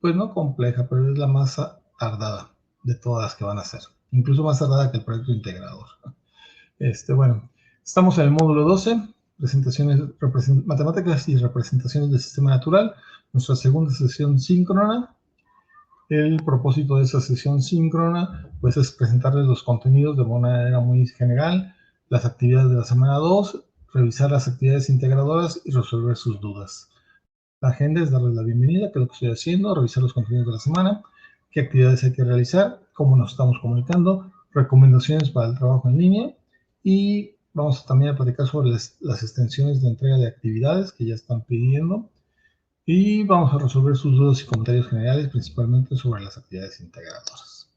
pues no compleja, pero es la más tardada de todas las que van a hacer. Incluso más tardada que el proyecto integrador. Bueno, estamos en el módulo 12, matemáticas y representaciones del sistema natural, nuestra segunda sesión síncrona. El propósito de esa sesión síncrona pues es presentarles los contenidos de una manera muy general, las actividades de la semana 2, revisar las actividades integradoras y resolver sus dudas. La agenda es darles la bienvenida, que es lo que estoy haciendo, revisar los contenidos de la semana, qué actividades hay que realizar, cómo nos estamos comunicando, recomendaciones para el trabajo en línea y vamos también a platicar sobre las extensiones de entrega de actividades que ya están pidiendo y vamos a resolver sus dudas y comentarios generales, principalmente sobre las actividades integradoras.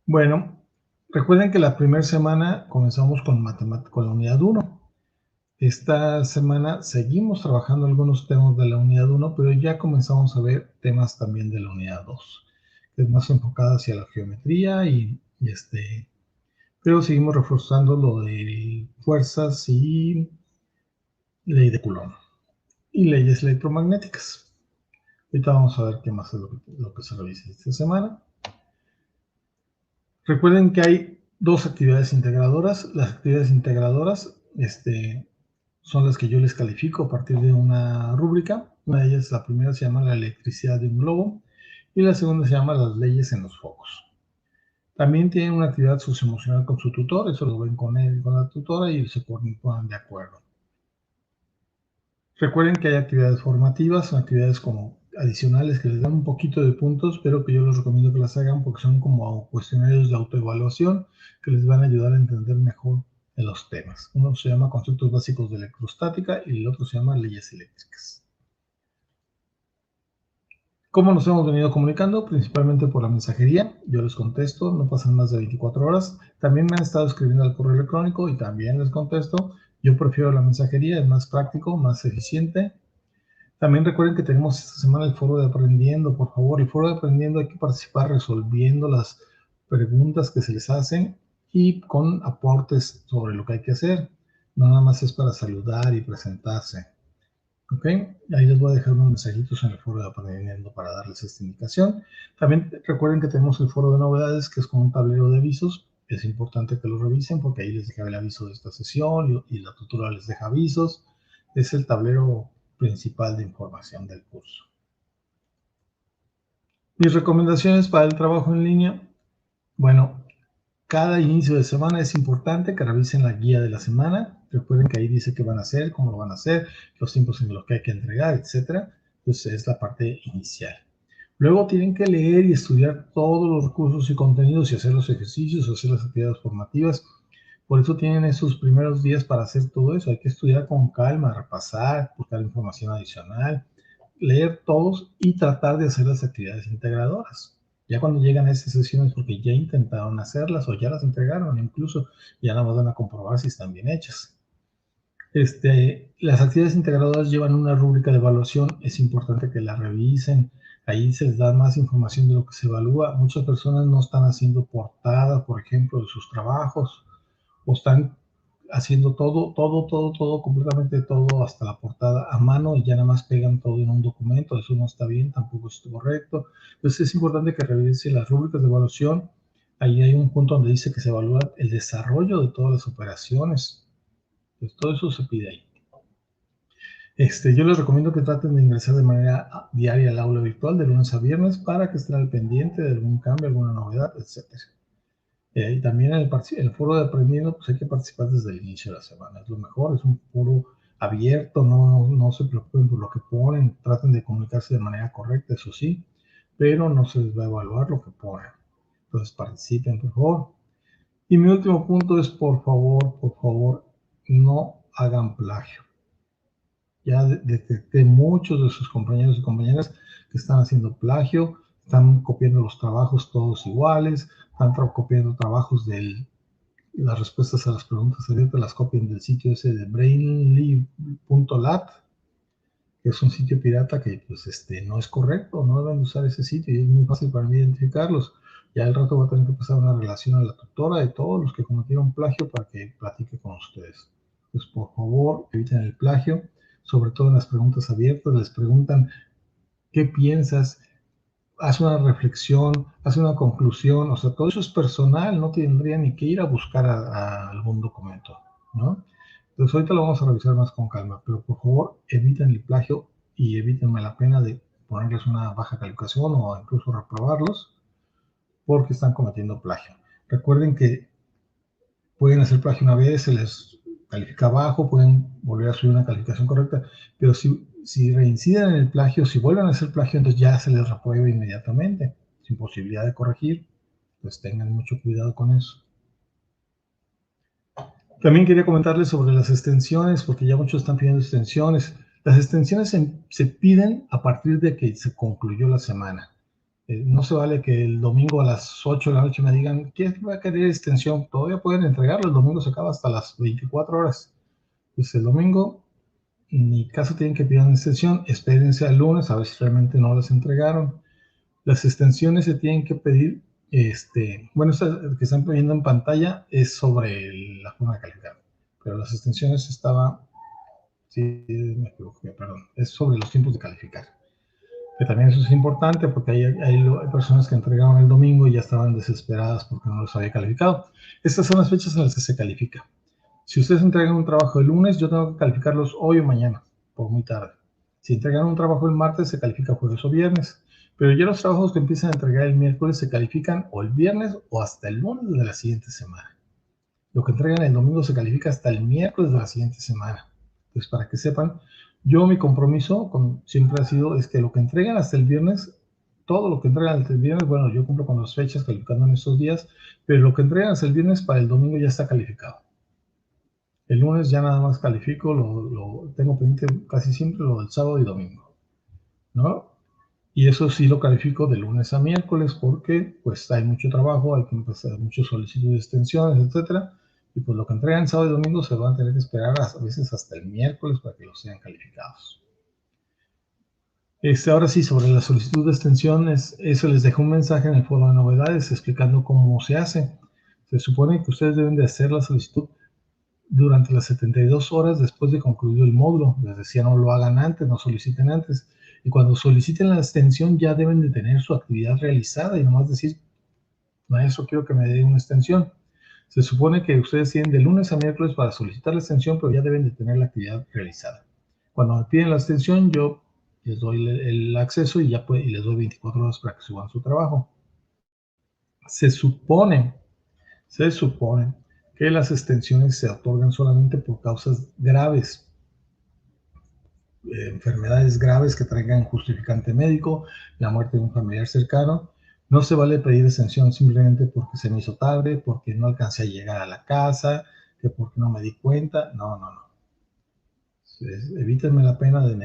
Bueno, recuerden que la primera semana comenzamos con la unidad 1. Esta semana seguimos trabajando algunos temas de la unidad 1, pero ya comenzamos a ver temas también de la unidad 2, que es más enfocada hacia la geometría pero seguimos reforzando lo de fuerzas y ley de Coulomb y leyes electromagnéticas. Ahorita vamos a ver qué más es lo que se revisa esta semana. Recuerden que hay dos actividades integradoras. Las actividades integradoras son las que yo les califico a partir de una rúbrica. Una de ellas, la primera se llama la electricidad de un globo y la segunda se llama las leyes en los focos. También tienen una actividad socioemocional con su tutor, eso lo ven con él y con la tutora y se ponen de acuerdo. Recuerden que hay actividades formativas, son actividades como adicionales que les dan un poquito de puntos, pero que yo les recomiendo que las hagan porque son como cuestionarios de autoevaluación que les van a ayudar a entender mejor en los temas. Uno se llama conceptos básicos de electrostática y el otro se llama leyes eléctricas. ¿Cómo nos hemos venido comunicando? Principalmente por la mensajería. Yo les contesto, no pasan más de 24 horas. También me han estado escribiendo al correo electrónico y también les contesto. Yo prefiero la mensajería, es más práctico, más eficiente. También recuerden que tenemos esta semana el foro de aprendiendo, por favor. El foro de aprendiendo hay que participar resolviendo las preguntas que se les hacen y con aportes sobre lo que hay que hacer. No nada más es para saludar y presentarse. ¿Ok? Ahí les voy a dejar unos mensajitos en el foro de aprendiendo para darles esta indicación. También recuerden que tenemos el foro de novedades, que es con un tablero de avisos. Es importante que lo revisen porque ahí les deja el aviso de esta sesión y la tutora les deja avisos. Es el tablero principal de información del curso. Mis recomendaciones para el trabajo en línea. Bueno, cada inicio de semana es importante que revisen la guía de la semana. Recuerden que ahí dice qué van a hacer, cómo lo van a hacer, los tiempos en los que hay que entregar, etc. Entonces es la parte inicial. Luego tienen que leer y estudiar todos los recursos y contenidos y hacer los ejercicios, hacer las actividades formativas. Por eso tienen esos primeros días para hacer todo eso. Hay que estudiar con calma, repasar, buscar información adicional, leer todos y tratar de hacer las actividades integradoras. Ya cuando llegan a estas sesiones porque ya intentaron hacerlas o ya las entregaron, incluso ya nada más van a comprobar si están bien hechas. Las actividades integradoras llevan una rúbrica de evaluación, es importante que la revisen, ahí se les da más información de lo que se evalúa. Muchas personas no están haciendo portada, por ejemplo, de sus trabajos, o están haciendo todo, completamente todo, hasta la portada a mano y ya nada más pegan todo en un documento. Eso no está bien, tampoco es correcto. Entonces es importante que revisen las rúbricas de evaluación. Ahí hay un punto donde dice que se evalúa el desarrollo de todas las operaciones. Pues todo eso se pide ahí. Yo les recomiendo que traten de ingresar de manera diaria al aula virtual de lunes a viernes para que estén al pendiente de algún cambio, alguna novedad, etc. Y también en el foro de aprendiendo, pues hay que participar desde el inicio de la semana. Es lo mejor, es un foro abierto, no se preocupen por lo que ponen, traten de comunicarse de manera correcta, eso sí, pero no se les va a evaluar lo que ponen. Entonces participen, por favor. Y mi último punto es, por favor, no hagan plagio. Ya detecté muchos de sus compañeros y compañeras que están haciendo plagio, están copiando los trabajos todos iguales, están copiando trabajos las respuestas a las preguntas abiertas, las copian del sitio ese de brainly.lat, que es un sitio pirata que pues, no es correcto, no deben usar ese sitio y es muy fácil para mí identificarlos. Ya al rato va a tener que pasar una relación a la tutora de todos los que cometieron plagio para que platique con ustedes. Pues por favor, eviten el plagio, sobre todo en las preguntas abiertas, les preguntan ¿qué piensas? hace una reflexión, hace una conclusión, o sea, todo eso es personal, no tendría ni que ir a buscar a algún documento, ¿no? Entonces ahorita lo vamos a revisar más con calma, pero por favor eviten el plagio y evítenme la pena de ponerles una baja calificación o incluso reprobarlos porque están cometiendo plagio. Recuerden que pueden hacer plagio una vez, se les califica bajo, pueden volver a subir una calificación correcta, pero si reinciden en el plagio, si vuelven a hacer plagio, entonces ya se les reprueba inmediatamente, sin posibilidad de corregir. Pues tengan mucho cuidado con eso. También quería comentarles sobre las extensiones, porque ya muchos están pidiendo extensiones. Las extensiones se piden a partir de que se concluyó la semana. No se vale que el domingo a las 8 de la noche me digan, ¿quién va a querer extensión? Todavía pueden entregarlo, el domingo se acaba hasta las 24 horas. Pues el domingo, ni caso tienen que pedir una extensión, espérense al lunes a ver si realmente no las entregaron. Las extensiones se tienen que pedir, bueno, esta que están viendo en pantalla es sobre la forma de calificar, pero las extensiones sí, me equivoqué, perdón, es sobre los tiempos de calificar. Que también eso es importante porque hay personas que entregaron el domingo y ya estaban desesperadas porque no los había calificado. Estas son las fechas en las que se califica. Si ustedes entregan un trabajo el lunes, yo tengo que calificarlos hoy o mañana, por muy tarde. Si entregan un trabajo el martes, se califica jueves o viernes. Pero ya los trabajos que empiezan a entregar el miércoles se califican o el viernes o hasta el lunes de la siguiente semana. Lo que entregan el domingo se califica hasta el miércoles de la siguiente semana. Entonces, para que sepan, mi compromiso siempre ha sido es que lo que entregan hasta el viernes, todo lo que entregan hasta el viernes, bueno, yo cumplo con las fechas calificando en estos días, pero lo que entregan hasta el viernes para el domingo ya está calificado. El lunes ya nada más califico, lo tengo pendiente casi siempre lo del sábado y domingo, ¿no? Y eso sí lo califico de lunes a miércoles porque pues hay mucho trabajo, hay que empezar muchas solicitudes de extensiones, etcétera. Y pues lo que entregan sábado y domingo se van a tener que esperar a veces hasta el miércoles para que los sean calificados. Ahora sí, sobre la solicitud de extensiones, eso les dejo un mensaje en el foro de novedades explicando cómo se hace. Se supone que ustedes deben de hacer la solicitud durante las 72 horas después de concluido el módulo. Les decía, no lo hagan antes, no soliciten antes. Y cuando soliciten la extensión ya deben de tener su actividad realizada y nomás decir, maestro, quiero que me dé una extensión. Se supone que ustedes tienen de lunes a miércoles para solicitar la extensión, pero ya deben de tener la actividad realizada. Cuando me piden la extensión, yo les doy el acceso y les doy 24 horas para que suban su trabajo. Se supone que las extensiones se otorgan solamente por causas graves, enfermedades graves que traigan justificante médico, la muerte de un familiar cercano. No se vale pedir extensión simplemente porque se me hizo tarde, porque no alcancé a llegar a la casa, que porque no me di cuenta. No, no, no. Evítenme la pena de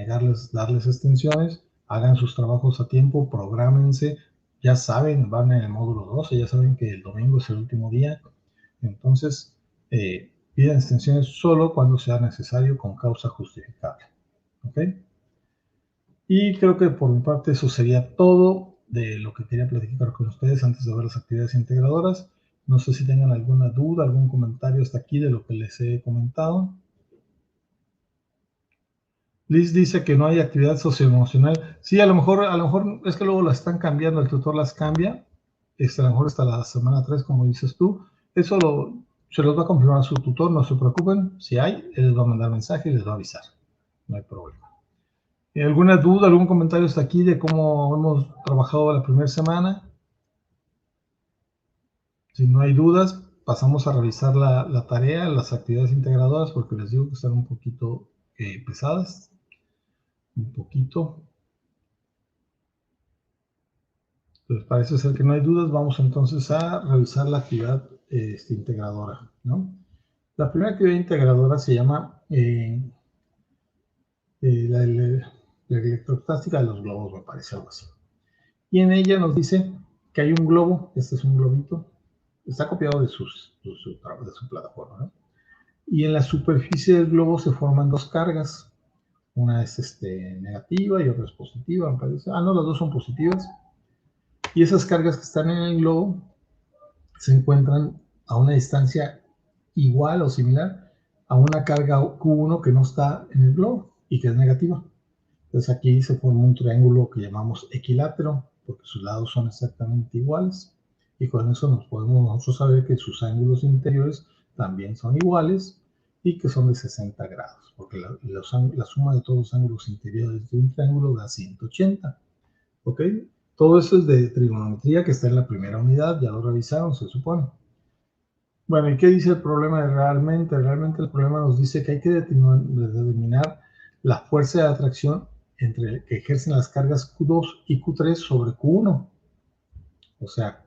darles extensiones, hagan sus trabajos a tiempo, prográmense. Ya saben, van en el módulo 12, ya saben que el domingo es el último día. Entonces, pidan extensiones solo cuando sea necesario con causa justificable. ¿Ok? Y creo que por mi parte eso sería todo de lo que quería platicar con ustedes antes de ver las actividades integradoras. No sé si tengan alguna duda, algún comentario hasta aquí de lo que les he comentado. Liz dice que no hay actividad socioemocional. Sí, a lo mejor es que luego las están cambiando, el tutor las cambia. A lo mejor hasta la semana 3, como dices tú. Eso se los va a confirmar su tutor, no se preocupen. Si hay, él les va a mandar mensaje y les va a avisar. No hay problema. ¿Alguna duda, algún comentario hasta aquí de cómo hemos trabajado la primera semana? Si no hay dudas, pasamos a revisar la tarea, las actividades integradoras, porque les digo que están un poquito pesadas. Un poquito. Pues parece ser que no hay dudas. Vamos entonces a revisar la actividad integradora, ¿no? La primera actividad integradora se llama la electrostática de los globos, me parece algo así. Y en ella nos dice que hay un globo, este es un globito, está copiado de su plataforma, ¿no? Y en la superficie del globo se forman dos cargas. Una es negativa y otra es positiva, me parece. No, las dos son positivas. Y esas cargas que están en el globo se encuentran a una distancia igual o similar a una carga Q1 que no está en el globo y que es negativa. Entonces aquí se forma un triángulo que llamamos equilátero. porque sus lados son exactamente iguales. Y con eso nos podemos nosotros saber que sus ángulos interiores también son iguales y que son de 60 grados, porque la suma de todos los ángulos interiores de un triángulo da 180. ¿Ok? Todo eso es de trigonometría que está en la primera unidad, ya lo revisaron, se supone. Bueno, ¿y qué dice el problema realmente? Realmente el problema nos dice que hay que determinar la fuerza de atracción que ejercen las cargas Q2 y Q3 sobre Q1. O sea,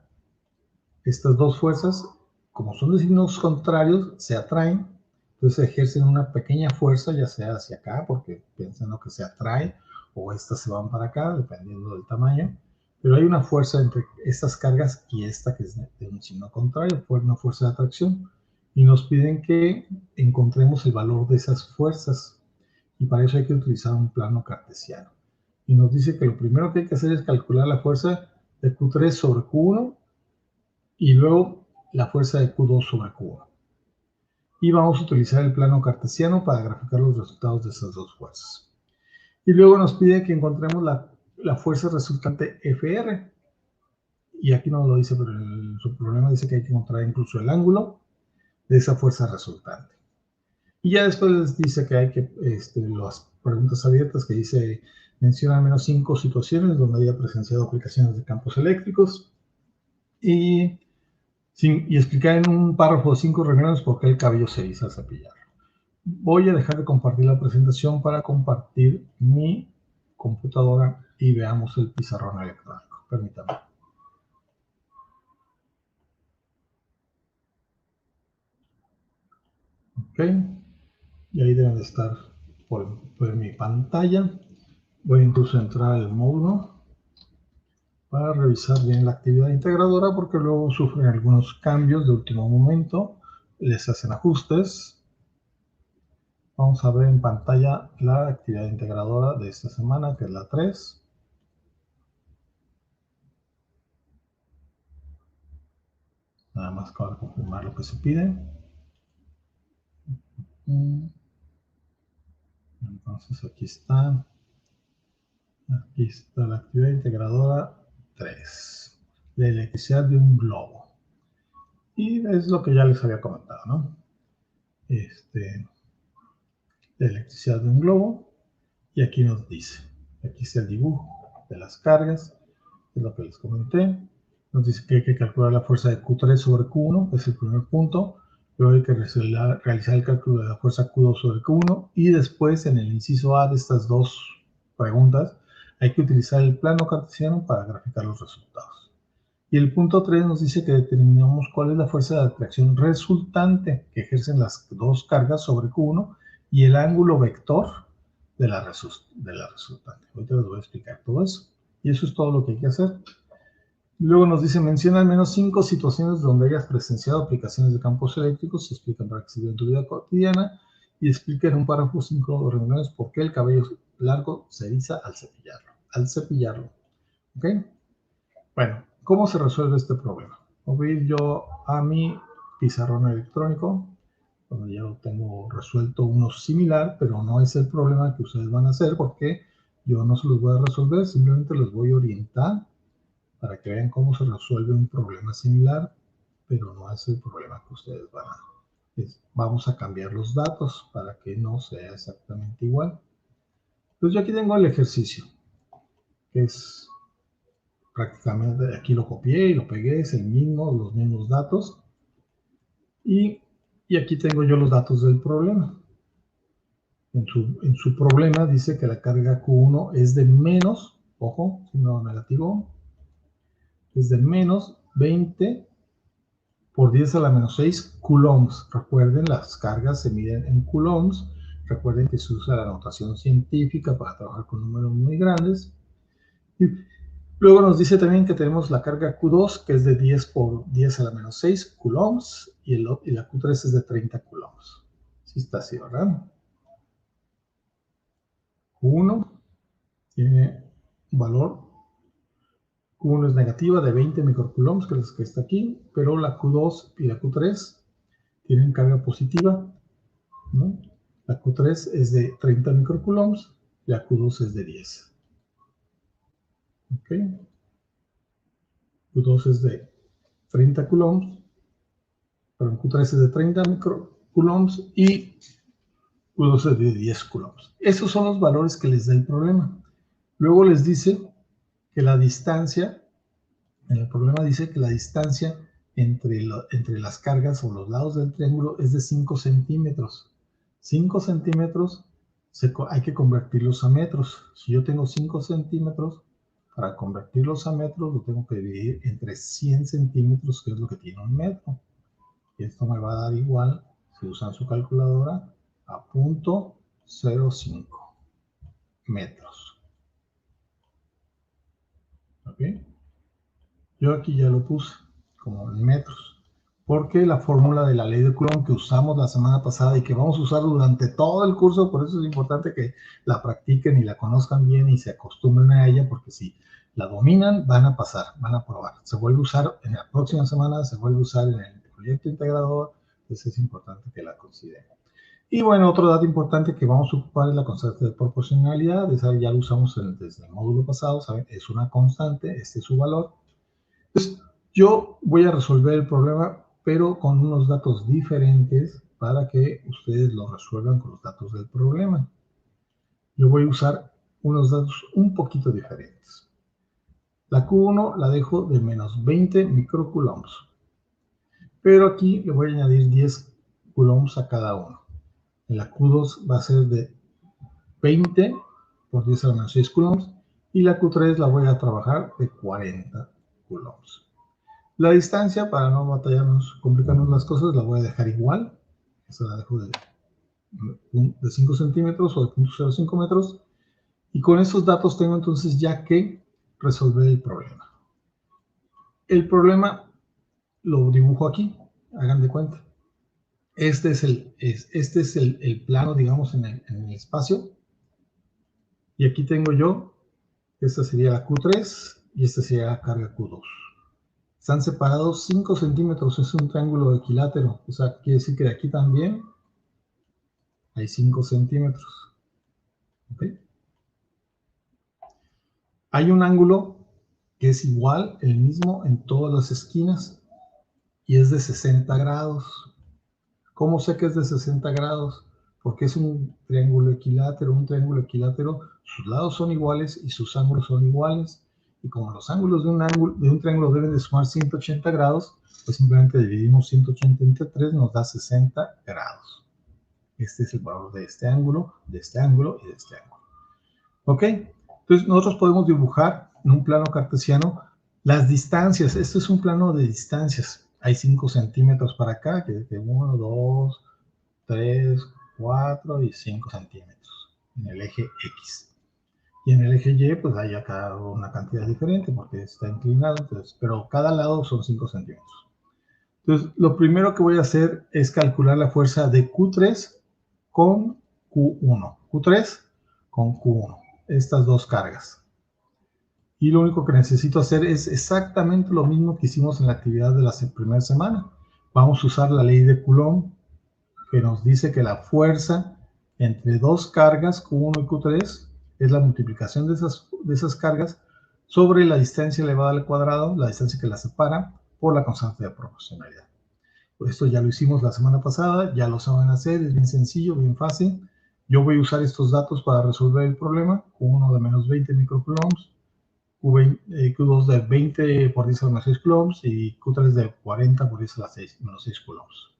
estas dos fuerzas, como son de signos contrarios, se atraen, entonces ejercen una pequeña fuerza, ya sea hacia acá, porque piensan lo que se atrae, o estas se van para acá, dependiendo del tamaño. Pero hay una fuerza entre estas cargas y esta que es de un signo contrario, fue una fuerza de atracción. Y nos piden que encontremos el valor de esas fuerzas. Y para eso hay que utilizar un plano cartesiano. Y nos dice que lo primero que hay que hacer es calcular la fuerza de Q3 sobre Q1 y luego la fuerza de Q2 sobre Q1. Y vamos a utilizar el plano cartesiano para graficar los resultados de esas dos fuerzas. Y luego nos pide que encontremos la fuerza resultante FR. Y aquí no lo dice, pero su problema dice que hay que encontrar incluso el ángulo de esa fuerza resultante. Y ya después les dice que hay que, las preguntas abiertas que dice, menciona al menos 5 situaciones donde haya presenciado aplicaciones de campos eléctricos y explicar en un párrafo de 5 renglones por qué el cabello se eriza al cepillarlo. Voy a dejar de compartir la presentación para compartir mi computadora y veamos el pizarrón electrónico. Permítanme. Ok. Y ahí deben de estar por mi pantalla. Voy incluso a entrar al módulo para revisar bien la actividad integradora porque luego sufren algunos cambios de último momento, les hacen ajustes. Vamos a ver en pantalla la actividad integradora de esta semana, que es la 3. Nada más para confirmar lo que se pide. Entonces aquí está la actividad integradora 3, la electricidad de un globo. Y es lo que ya les había comentado, ¿no? La electricidad de un globo. Y aquí nos dice, aquí está el dibujo de las cargas, es lo que les comenté. Nos dice que hay que calcular la fuerza de Q3 sobre Q1, que es el primer punto. Luego hay que realizar el cálculo de la fuerza Q2 sobre Q1. Y después, en el inciso A de estas dos preguntas, hay que utilizar el plano cartesiano para graficar los resultados. Y el punto 3 nos dice que determinamos cuál es la fuerza de atracción resultante que ejercen las dos cargas sobre Q1 y el ángulo vector de la resultante. Ahorita les voy a explicar todo eso. Y eso es todo lo que hay que hacer. Luego nos dice, menciona al menos 5 situaciones donde hayas presenciado aplicaciones de campos eléctricos, se explican para que se en tu vida cotidiana, y explica en un párrafo 5 renglones por qué el cabello largo se eriza al cepillarlo. Al cepillarlo. ¿Ok? Bueno, ¿cómo se resuelve este problema? Voy a ir yo a mi pizarrón electrónico, donde ya lo tengo resuelto uno similar, pero no es el problema que ustedes van a hacer porque yo no se los voy a resolver, simplemente los voy a orientar para que vean cómo se resuelve un problema similar, pero no es el problema que ustedes van a... Vamos a cambiar los datos para que no sea exactamente igual. Pues yo aquí tengo el ejercicio, que es prácticamente, aquí lo copié y lo pegué, es el mismo, los mismos datos. Y aquí tengo yo los datos del problema. En su problema dice que la carga Q1 es de menos, ojo, signo negativo, es de menos 20 por 10 a la menos 6 coulombs. Recuerden, las cargas se miden en coulombs. Recuerden que se usa la notación científica para trabajar con números muy grandes. Y luego nos dice también que tenemos la carga Q2, que es de 10 por 10 a la menos 6 coulombs, y la Q3 es de 30 coulombs. Sí está así, ¿verdad? Q1 tiene un valor, Q1 es negativa de 20 microcoulombs, que es la que está aquí, pero la Q2 y la Q3 tienen carga positiva, ¿no? La Q3 es de 30 microcoulombs, la Q2 es de 10. ¿Ok? Q2 es de 30 coulombs, perdón, Q3 es de 30 coulombs y Q2 es de 10 coulombs. Esos son los valores que les da el problema. Luego les dice que la distancia, en el problema dice que la distancia entre las cargas o los lados del triángulo es de 5 centímetros. 5 centímetros hay que convertirlos a metros. Si yo tengo 5 centímetros, para convertirlos a metros lo tengo que dividir entre 100 centímetros, que es lo que tiene un metro. Y esto me va a dar igual, si usan su calculadora, a 0.05 metros. ¿Ok? Yo aquí ya lo puse como en metros, porque la fórmula de la ley de Coulomb que usamos la semana pasada y que vamos a usar durante todo el curso, por eso es importante que la practiquen y la conozcan bien y se acostumbren a ella, porque si la dominan van a pasar, van a probar. Se vuelve a usar en la próxima semana, se vuelve a usar en el proyecto integrador, entonces es importante que la consideren. Y bueno, otro dato importante que vamos a ocupar es la constante de proporcionalidad. Esa ya lo usamos desde el módulo pasado, ¿saben? Es una constante, este es su valor. Entonces, yo voy a resolver el problema, pero con unos datos diferentes para que ustedes lo resuelvan con los datos del problema. Yo voy a usar unos datos un poquito diferentes. La Q1 la dejo de menos 20 microcoulombs, pero aquí le voy a añadir 10 coulombs a cada uno. En la Q2 va a ser de 20 por 10 a la menos 6 coulombs, y la Q3 la voy a trabajar de 40 coulombs. La distancia, para no batallarnos, complicarnos las cosas, la voy a dejar igual. Esta la dejo de 5 centímetros o de 0.05 metros. Y con esos datos tengo entonces ya que resolver el problema. El problema lo dibujo aquí, hagan de cuenta. Este es el plano, digamos, en el espacio. Y aquí tengo yo, esta sería la Q3 y esta sería la carga Q2. Están separados 5 centímetros, es un triángulo equilátero, o sea, quiere decir que de aquí también hay 5 centímetros. ¿Okay? Hay un ángulo que es igual, el mismo en todas las esquinas, y es de 60 grados. ¿Cómo sé que es de 60 grados? Porque es un triángulo equilátero. Un triángulo equilátero, sus lados son iguales y sus ángulos son iguales. Y como los ángulos de un triángulo deben de sumar 180 grados, pues simplemente dividimos 180 entre 3, nos da 60 grados. Este es el valor de este ángulo, de este ángulo y de este ángulo. ¿Ok? Entonces nosotros podemos dibujar en un plano cartesiano las distancias. Este es un plano de distancias. Hay 5 centímetros para acá, que es de 1, 2, 3, 4 y 5 centímetros en el eje X. Y en el eje Y, pues hay acá una cantidad diferente porque está inclinado, entonces, pero cada lado son 5 centímetros. Entonces, lo primero que voy a hacer es calcular la fuerza de Q3 con Q1. Q3 con Q1. Estas dos cargas. Y lo único que necesito hacer es exactamente lo mismo que hicimos en la actividad de la primera semana. Vamos a usar la ley de Coulomb, que nos dice que la fuerza entre dos cargas, Q1 y Q3, es la multiplicación de esas cargas sobre la distancia elevada al cuadrado, la distancia que las separa, por la constante de proporcionalidad. Esto ya lo hicimos la semana pasada, ya lo saben hacer, es bien sencillo, bien fácil. Yo voy a usar estos datos para resolver el problema. Q1 de menos 20 microcoulombs, Q2 de 20 por 10 a la menos 6 coulombs y Q3 de 40 por 10 a la menos 6 coulombs.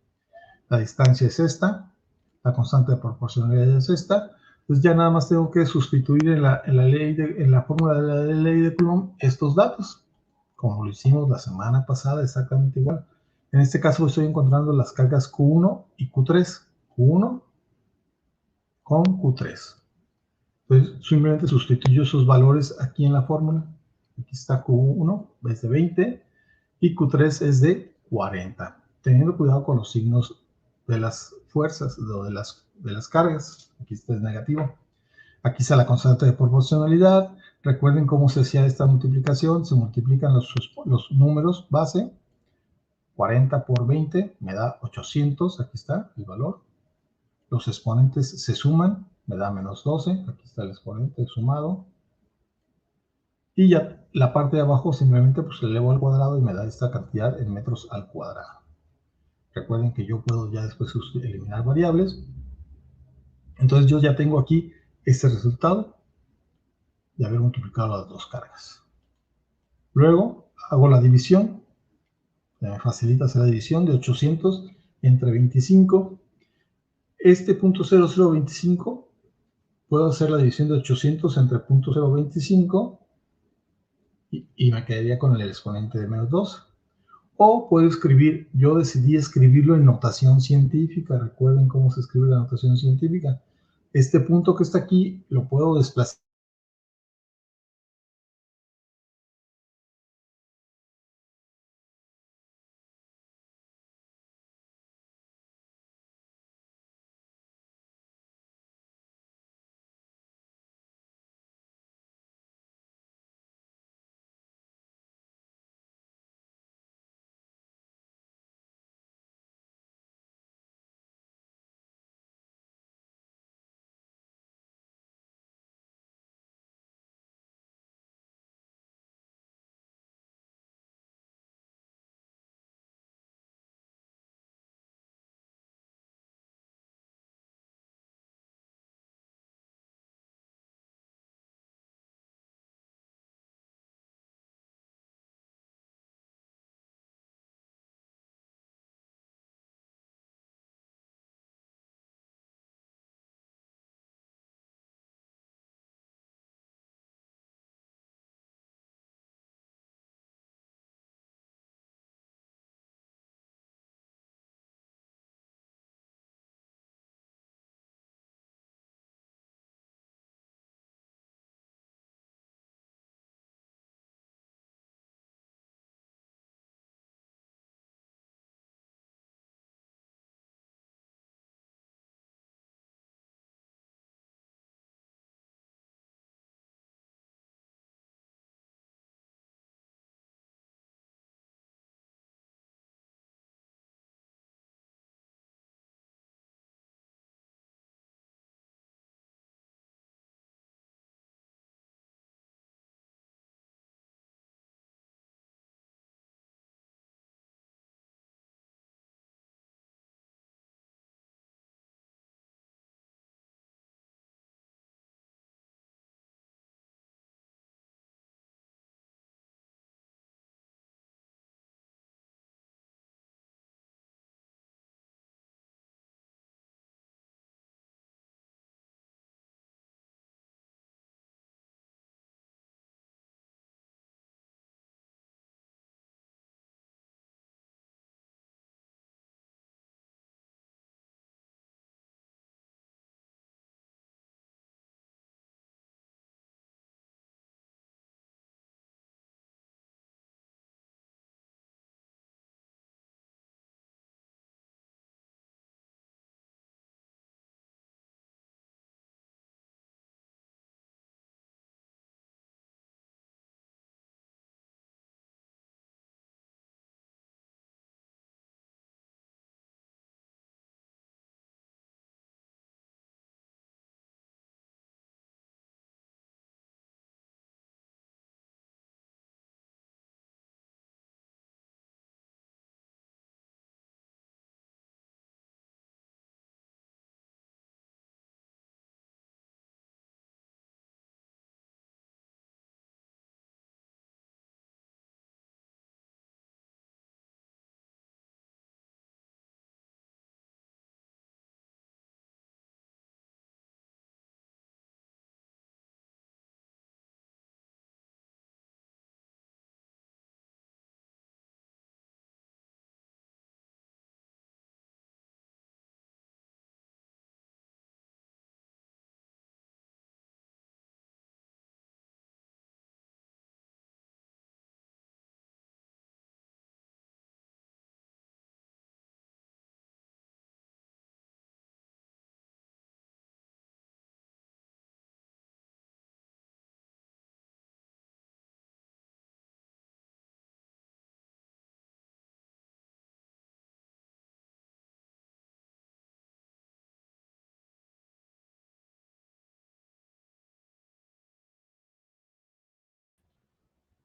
La distancia es esta, la constante de proporcionalidad es esta. Entonces ya nada más tengo que sustituir en la fórmula de la ley de Coulomb estos datos, como lo hicimos la semana pasada, exactamente igual. En este caso estoy encontrando las cargas Q1 y Q3. Q1 con Q3. Entonces simplemente sustituyo esos valores aquí en la fórmula. Aquí está Q1, es de 20, y Q3 es de 40. Teniendo cuidado con los signos de las fuerzas, de las cargas. Aquí está el negativo. Aquí está la constante de proporcionalidad. Recuerden cómo se hacía esta multiplicación. Se multiplican los números base. 40 por 20 me da 800. Aquí está el valor. Los exponentes se suman. Me da menos 12. Aquí está el exponente sumado. Y ya la parte de abajo simplemente pues elevo al cuadrado y me da esta cantidad en metros al cuadrado. Recuerden que yo puedo ya después eliminar variables. Entonces yo ya tengo aquí este resultado de haber multiplicado las dos cargas. Luego hago la división. Me facilita hacer la división de 800 entre 25. Este punto 0025 puedo hacer la división de 800 entre punto 0.25 y me quedaría con el exponente de menos 2. O puedo escribir, yo decidí escribirlo en notación científica. Recuerden cómo se escribe la notación científica. Este punto que está aquí lo puedo desplazar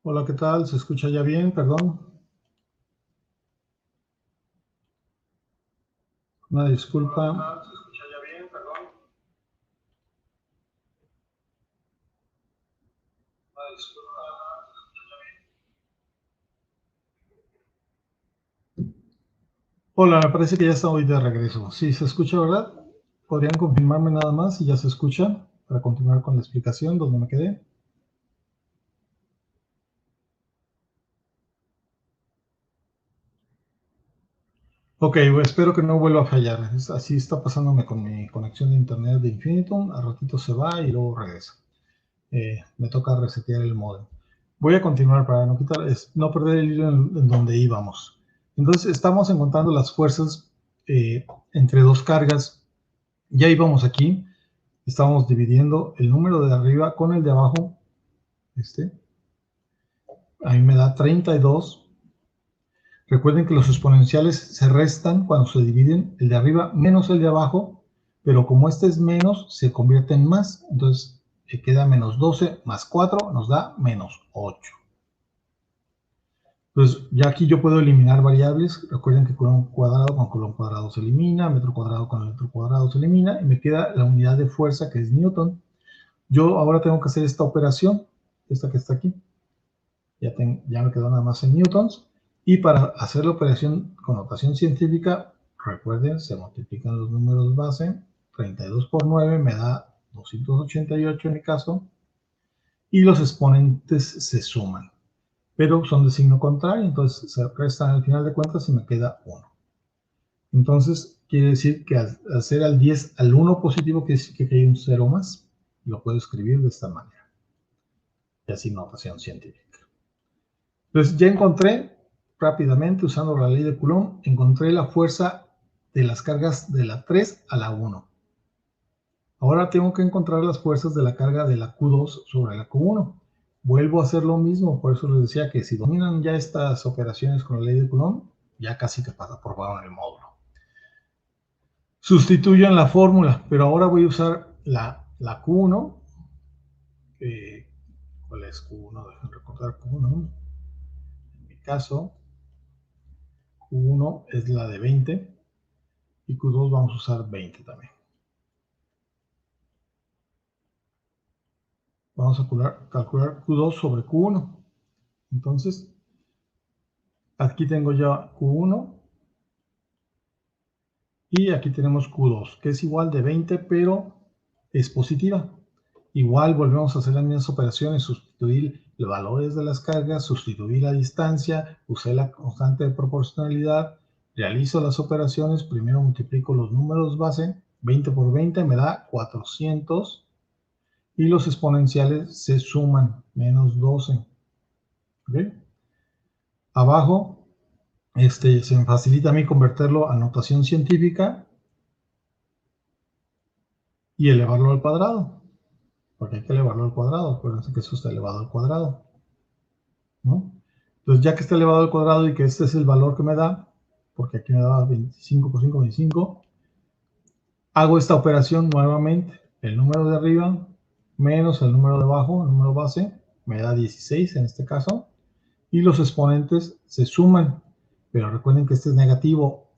Hola, ¿qué tal? ¿Se escucha ya bien? Perdón. Una disculpa. ¿Se escucha ya bien? Perdón. Una disculpa. Hola, me parece que ya estoy de regreso. Sí, se escucha, ¿verdad? ¿Podrían confirmarme nada más si ya se escucha para continuar con la explicación donde me quedé? Ok, bueno, espero que no vuelva a fallar. Así está pasándome con mi conexión de internet de Infinitum. A ratito se va y luego regresa. Me toca resetear el modem. Voy a continuar para no perder el hilo en donde íbamos. Entonces, estamos encontrando las fuerzas entre dos cargas. Ya íbamos aquí. Estamos dividiendo el número de arriba con el de abajo. Este. A mí me da 32. Recuerden que los exponenciales se restan cuando se dividen el de arriba menos el de abajo, pero como este es menos, se convierte en más. Entonces, queda menos 12 más 4 nos da menos 8. Entonces, ya aquí yo puedo eliminar variables. Recuerden que colón cuadrado con colón cuadrado se elimina, metro cuadrado con metro cuadrado se elimina, y me queda la unidad de fuerza, que es Newton. Yo ahora tengo que hacer esta operación, esta que está aquí. Ya me quedó nada más en newtons. Y para hacer la operación con notación científica, recuerden, se multiplican los números base. 32 por 9 me da 288 en mi caso. Y los exponentes se suman, pero son de signo contrario, entonces se restan al final de cuentas y me queda 1. Entonces, quiere decir que al hacer al 10 al 1 positivo, quiere decir que hay un 0 más. Lo puedo escribir de esta manera, y así notación científica. Entonces, ya encontré rápidamente, usando la ley de Coulomb, encontré la fuerza de las cargas de la 3 a la 1. Ahora tengo que encontrar las fuerzas de la carga de la Q2 sobre la Q1. Vuelvo a hacer lo mismo, por eso les decía que si dominan ya estas operaciones con la ley de Coulomb, ya casi te pasa por favor en el módulo. Sustituyo en la fórmula, pero ahora voy a usar la Q1. ¿Cuál es Q1? Dejen recordar Q1. En mi caso, Q1 es la de 20 y Q2 vamos a usar 20 también. Vamos a calcular Q2 sobre Q1. Entonces, aquí tengo ya Q1 y aquí tenemos Q2, que es igual de 20, pero es positiva. Igual volvemos a hacer las mismas operaciones, sustituir los valores de las cargas, sustituir la distancia, usé la constante de proporcionalidad, realizo las operaciones, primero multiplico los números base, 20 por 20 me da 400, y los exponenciales se suman, menos 12. ¿Okay? Abajo, se me facilita a mí convertirlo a notación científica y elevarlo al cuadrado, porque hay que elevarlo al cuadrado. Acuérdense que eso está elevado al cuadrado, ¿no? Entonces, ya que está elevado al cuadrado y que este es el valor que me da, porque aquí me daba 25 por 5, 25, hago esta operación nuevamente. El número de arriba menos el número de abajo, el número base, me da 16 en este caso, y los exponentes se suman, pero recuerden que este es negativo,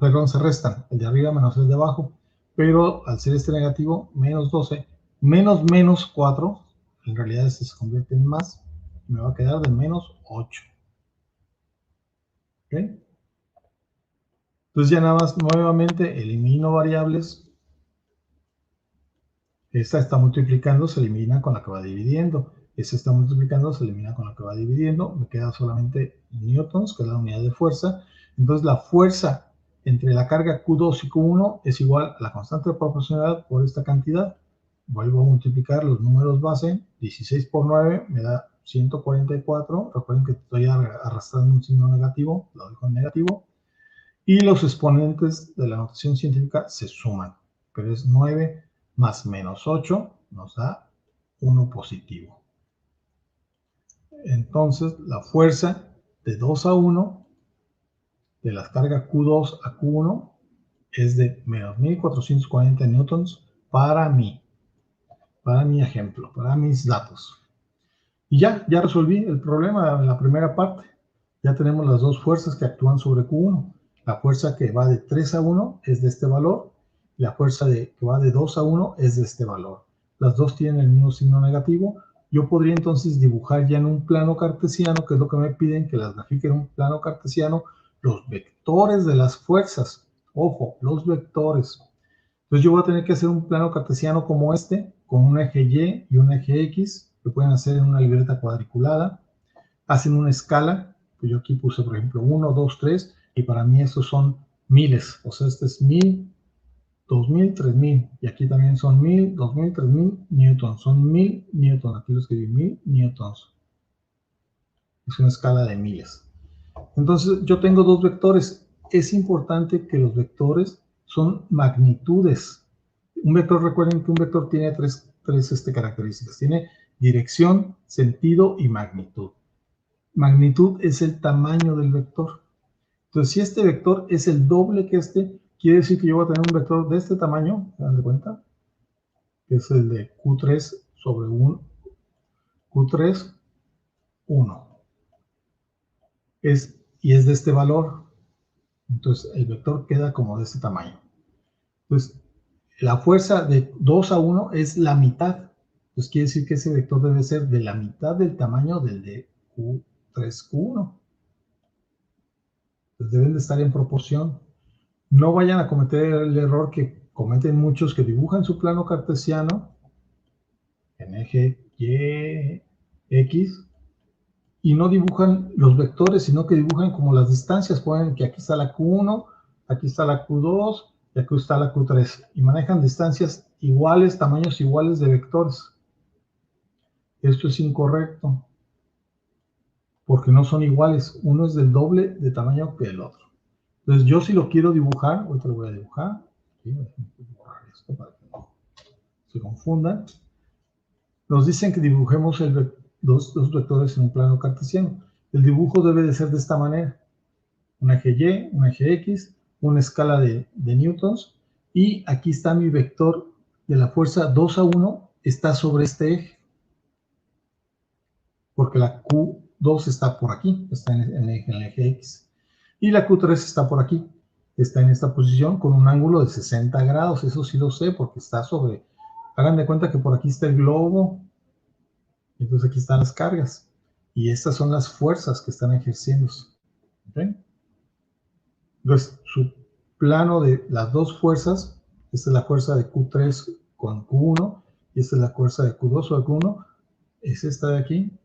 perdón, se restan, el de arriba menos el de abajo, pero al ser este negativo, menos 12, menos 4, en realidad este se convierte en más, me va a quedar de menos 8. ¿Okay? Entonces ya nada más nuevamente elimino variables. Esta está multiplicando, se elimina con la que va dividiendo. Esta está multiplicando, se elimina con la que va dividiendo. Me queda solamente newtons, que es la unidad de fuerza. Entonces la fuerza entre la carga Q2 y Q1 es igual a la constante de proporcionalidad por esta cantidad. Vuelvo a multiplicar los números base. 16 por 9 me da 144. Recuerden que estoy arrastrando un signo negativo, lo dejo en negativo. Y los exponentes de la notación científica se suman, pero es 9 más menos 8 nos da 1 positivo. Entonces, la fuerza de 2 a 1 de las cargas Q2 a Q1 es de menos 1440 newtons para mí, para mi ejemplo, para mis datos. Y ya resolví el problema en la primera parte. Ya tenemos las dos fuerzas que actúan sobre Q1. La fuerza que va de 3 a 1 es de este valor. La fuerza que va de 2 a 1 es de este valor. Las dos tienen el mismo signo negativo. Yo podría entonces dibujar ya en un plano cartesiano, que es lo que me piden, que las grafique en un plano cartesiano, los vectores de las fuerzas. Ojo, los vectores. Entonces yo voy a tener que hacer un plano cartesiano como este, con un eje Y y un eje X, que pueden hacer en una libreta cuadriculada. Hacen una escala, que yo aquí puse, por ejemplo, 1, 2, 3, y para mí estos son miles. O sea, este es 1000, 2000, 3000, y aquí también son 1000, 2000, 3000 newtons. Son 1000 newtons. Aquí lo escribí, 1000 newtons. Es una escala de miles. Entonces, yo tengo dos vectores. Es importante que los vectores son magnitudes. Un vector, recuerden que un vector tiene tres características. Tiene dirección, sentido y magnitud. Magnitud es el tamaño del vector. Entonces, si este vector es el doble que este, quiere decir que yo voy a tener un vector de este tamaño, ¿se dan de cuenta? Que es el de Q3 sobre 1, Q3, 1. Y es de este valor. Entonces, el vector queda como de este tamaño. Entonces, la fuerza de 2 a 1 es la mitad. Entonces, quiere decir que ese vector debe ser de la mitad del tamaño del de Q3, Q1. Entonces, deben de estar en proporción. No vayan a cometer el error que cometen muchos que dibujan su plano cartesiano en eje Y, X, y no dibujan los vectores, sino que dibujan como las distancias. Ponen que aquí está la Q1, aquí está la Q2 y aquí está la Q3. Y manejan distancias iguales, tamaños iguales de vectores. Esto es incorrecto, porque no son iguales. Uno es del doble de tamaño que el otro. Entonces yo si lo quiero dibujar, ahorita lo voy a dibujar. Aquí, voy a borrar esto para que no se confundan. Nos dicen que dibujemos dos vectores en un plano cartesiano. El dibujo debe de ser de esta manera. Un eje Y, un eje X, una escala de newtons, y aquí está mi vector de la fuerza 2 a 1, está sobre este eje, porque la Q2 está por aquí, está en el eje X, y la Q3 está por aquí, está en esta posición con un ángulo de 60 grados, eso sí lo sé, porque está sobre, hagan de cuenta que por aquí está el globo, entonces aquí están las cargas, y estas son las fuerzas que están ejerciéndose. ¿Okay? Entonces, su plano de las dos fuerzas, esta es la fuerza de Q3 con Q1, y esta es la fuerza de Q2 sobre Q1, es esta de aquí,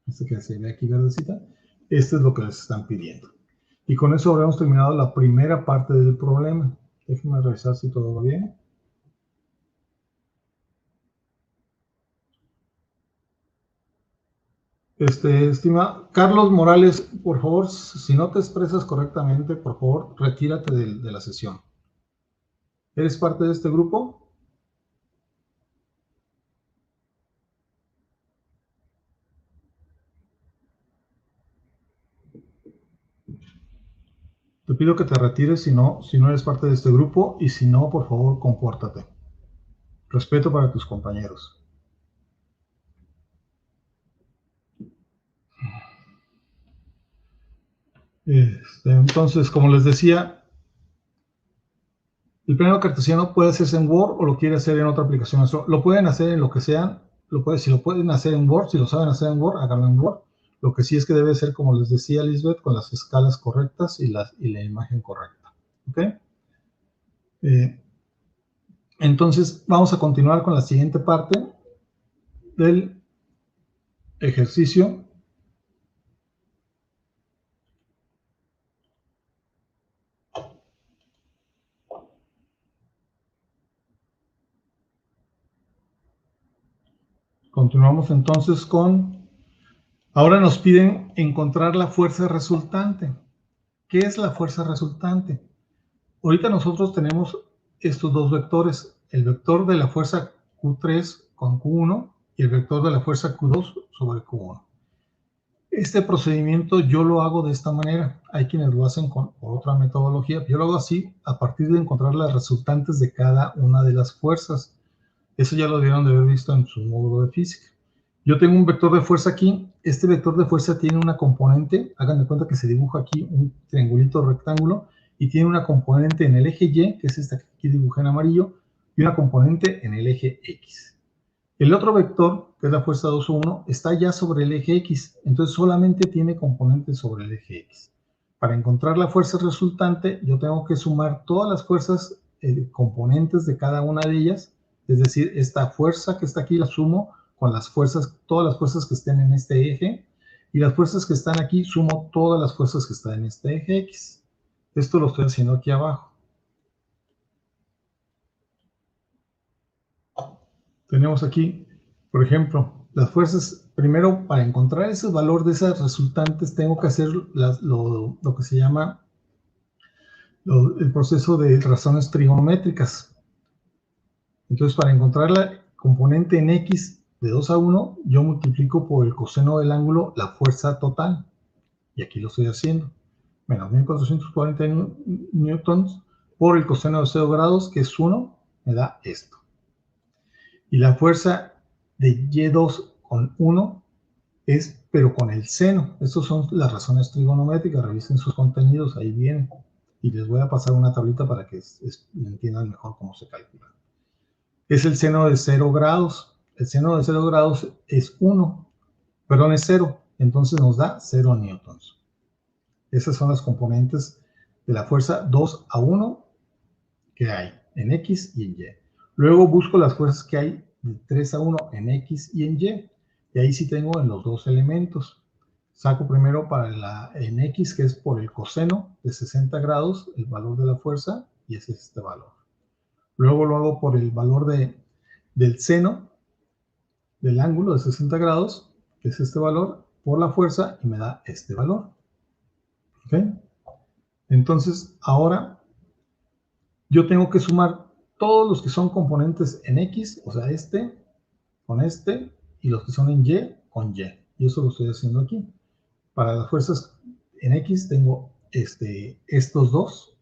esta que se ve aquí verdecita, esto es lo que les están pidiendo. Y con eso habremos terminado la primera parte del problema. Déjenme revisar si todo va bien. Estima Carlos Morales, por favor, si no te expresas correctamente, por favor, retírate de la sesión. ¿Eres parte de este grupo? Te pido que te retires si no eres parte de este grupo, y si no, por favor, compórtate. Respeto para tus compañeros. Entonces, como les decía, el plano cartesiano puede hacerse en Word o lo quiere hacer en otra aplicación. Lo pueden hacer en lo que sean. Si lo pueden hacer en Word, si lo saben hacer en Word, háganlo en Word. Lo que sí es que debe ser, como les decía Lisbeth, con las escalas correctas y la imagen correcta. ¿Ok? Entonces, vamos a continuar con la siguiente parte del ejercicio. Continuamos entonces con, ahora nos piden encontrar la fuerza resultante. ¿Qué es la fuerza resultante? Ahorita nosotros tenemos estos dos vectores, el vector de la fuerza Q3 con Q1 y el vector de la fuerza Q2 sobre Q1. Este procedimiento yo lo hago de esta manera. Hay quienes lo hacen por otra metodología. Yo lo hago así a partir de encontrar las resultantes de cada una de las fuerzas. Eso ya lo debieron de haber visto en su módulo de física. Yo tengo un vector de fuerza aquí. Este vector de fuerza tiene una componente, hagan de cuenta que se dibuja aquí un triangulito rectángulo y tiene una componente en el eje Y, que es esta que aquí dibujé en amarillo, y una componente en el eje X. El otro vector, que es la fuerza 2,1, está ya sobre el eje X, entonces solamente tiene componentes sobre el eje X. Para encontrar la fuerza resultante, yo tengo que sumar todas las fuerzas componentes de cada una de ellas, es decir, esta fuerza que está aquí la sumo con las fuerzas, todas las fuerzas que estén en este eje, y las fuerzas que están aquí sumo todas las fuerzas que están en este eje X. Esto lo estoy haciendo aquí abajo. Tenemos aquí, por ejemplo, las fuerzas. Primero, para encontrar ese valor de esas resultantes, tengo que hacer lo que se llama el proceso de razones trigonométricas. Entonces, para encontrar la componente en X de 2,1, yo multiplico por el coseno del ángulo la fuerza total. Y aquí lo estoy haciendo. Menos 1440 newtons por el coseno de 0 grados, que es 1, me da esto. Y la fuerza de Y2 con 1 es, pero con el seno. Estas son las razones trigonométricas. Revisen sus contenidos, ahí vienen. Y les voy a pasar una tablita para que entiendan mejor cómo se calcula. Es el seno de 0 grados. El seno de 0 grados es 1, perdón, es 0. Entonces nos da 0 newtons. Esas son las componentes de la fuerza 2 a 1 que hay en X y en Y. Luego busco las fuerzas que hay de 3 a 1 en X y en Y. Y ahí sí tengo en los dos elementos. Saco primero para en X, que es por el coseno de 60 grados, el valor de la fuerza, y ese es este valor. Luego lo hago por el valor del seno del ángulo de 60 grados, que es este valor, por la fuerza, y me da este valor. ¿Ok? Entonces, ahora yo tengo que sumar todos los que son componentes en X, o sea, este con este, y los que son en Y con Y. Y eso lo estoy haciendo aquí. Para las fuerzas en X tengo estos dos,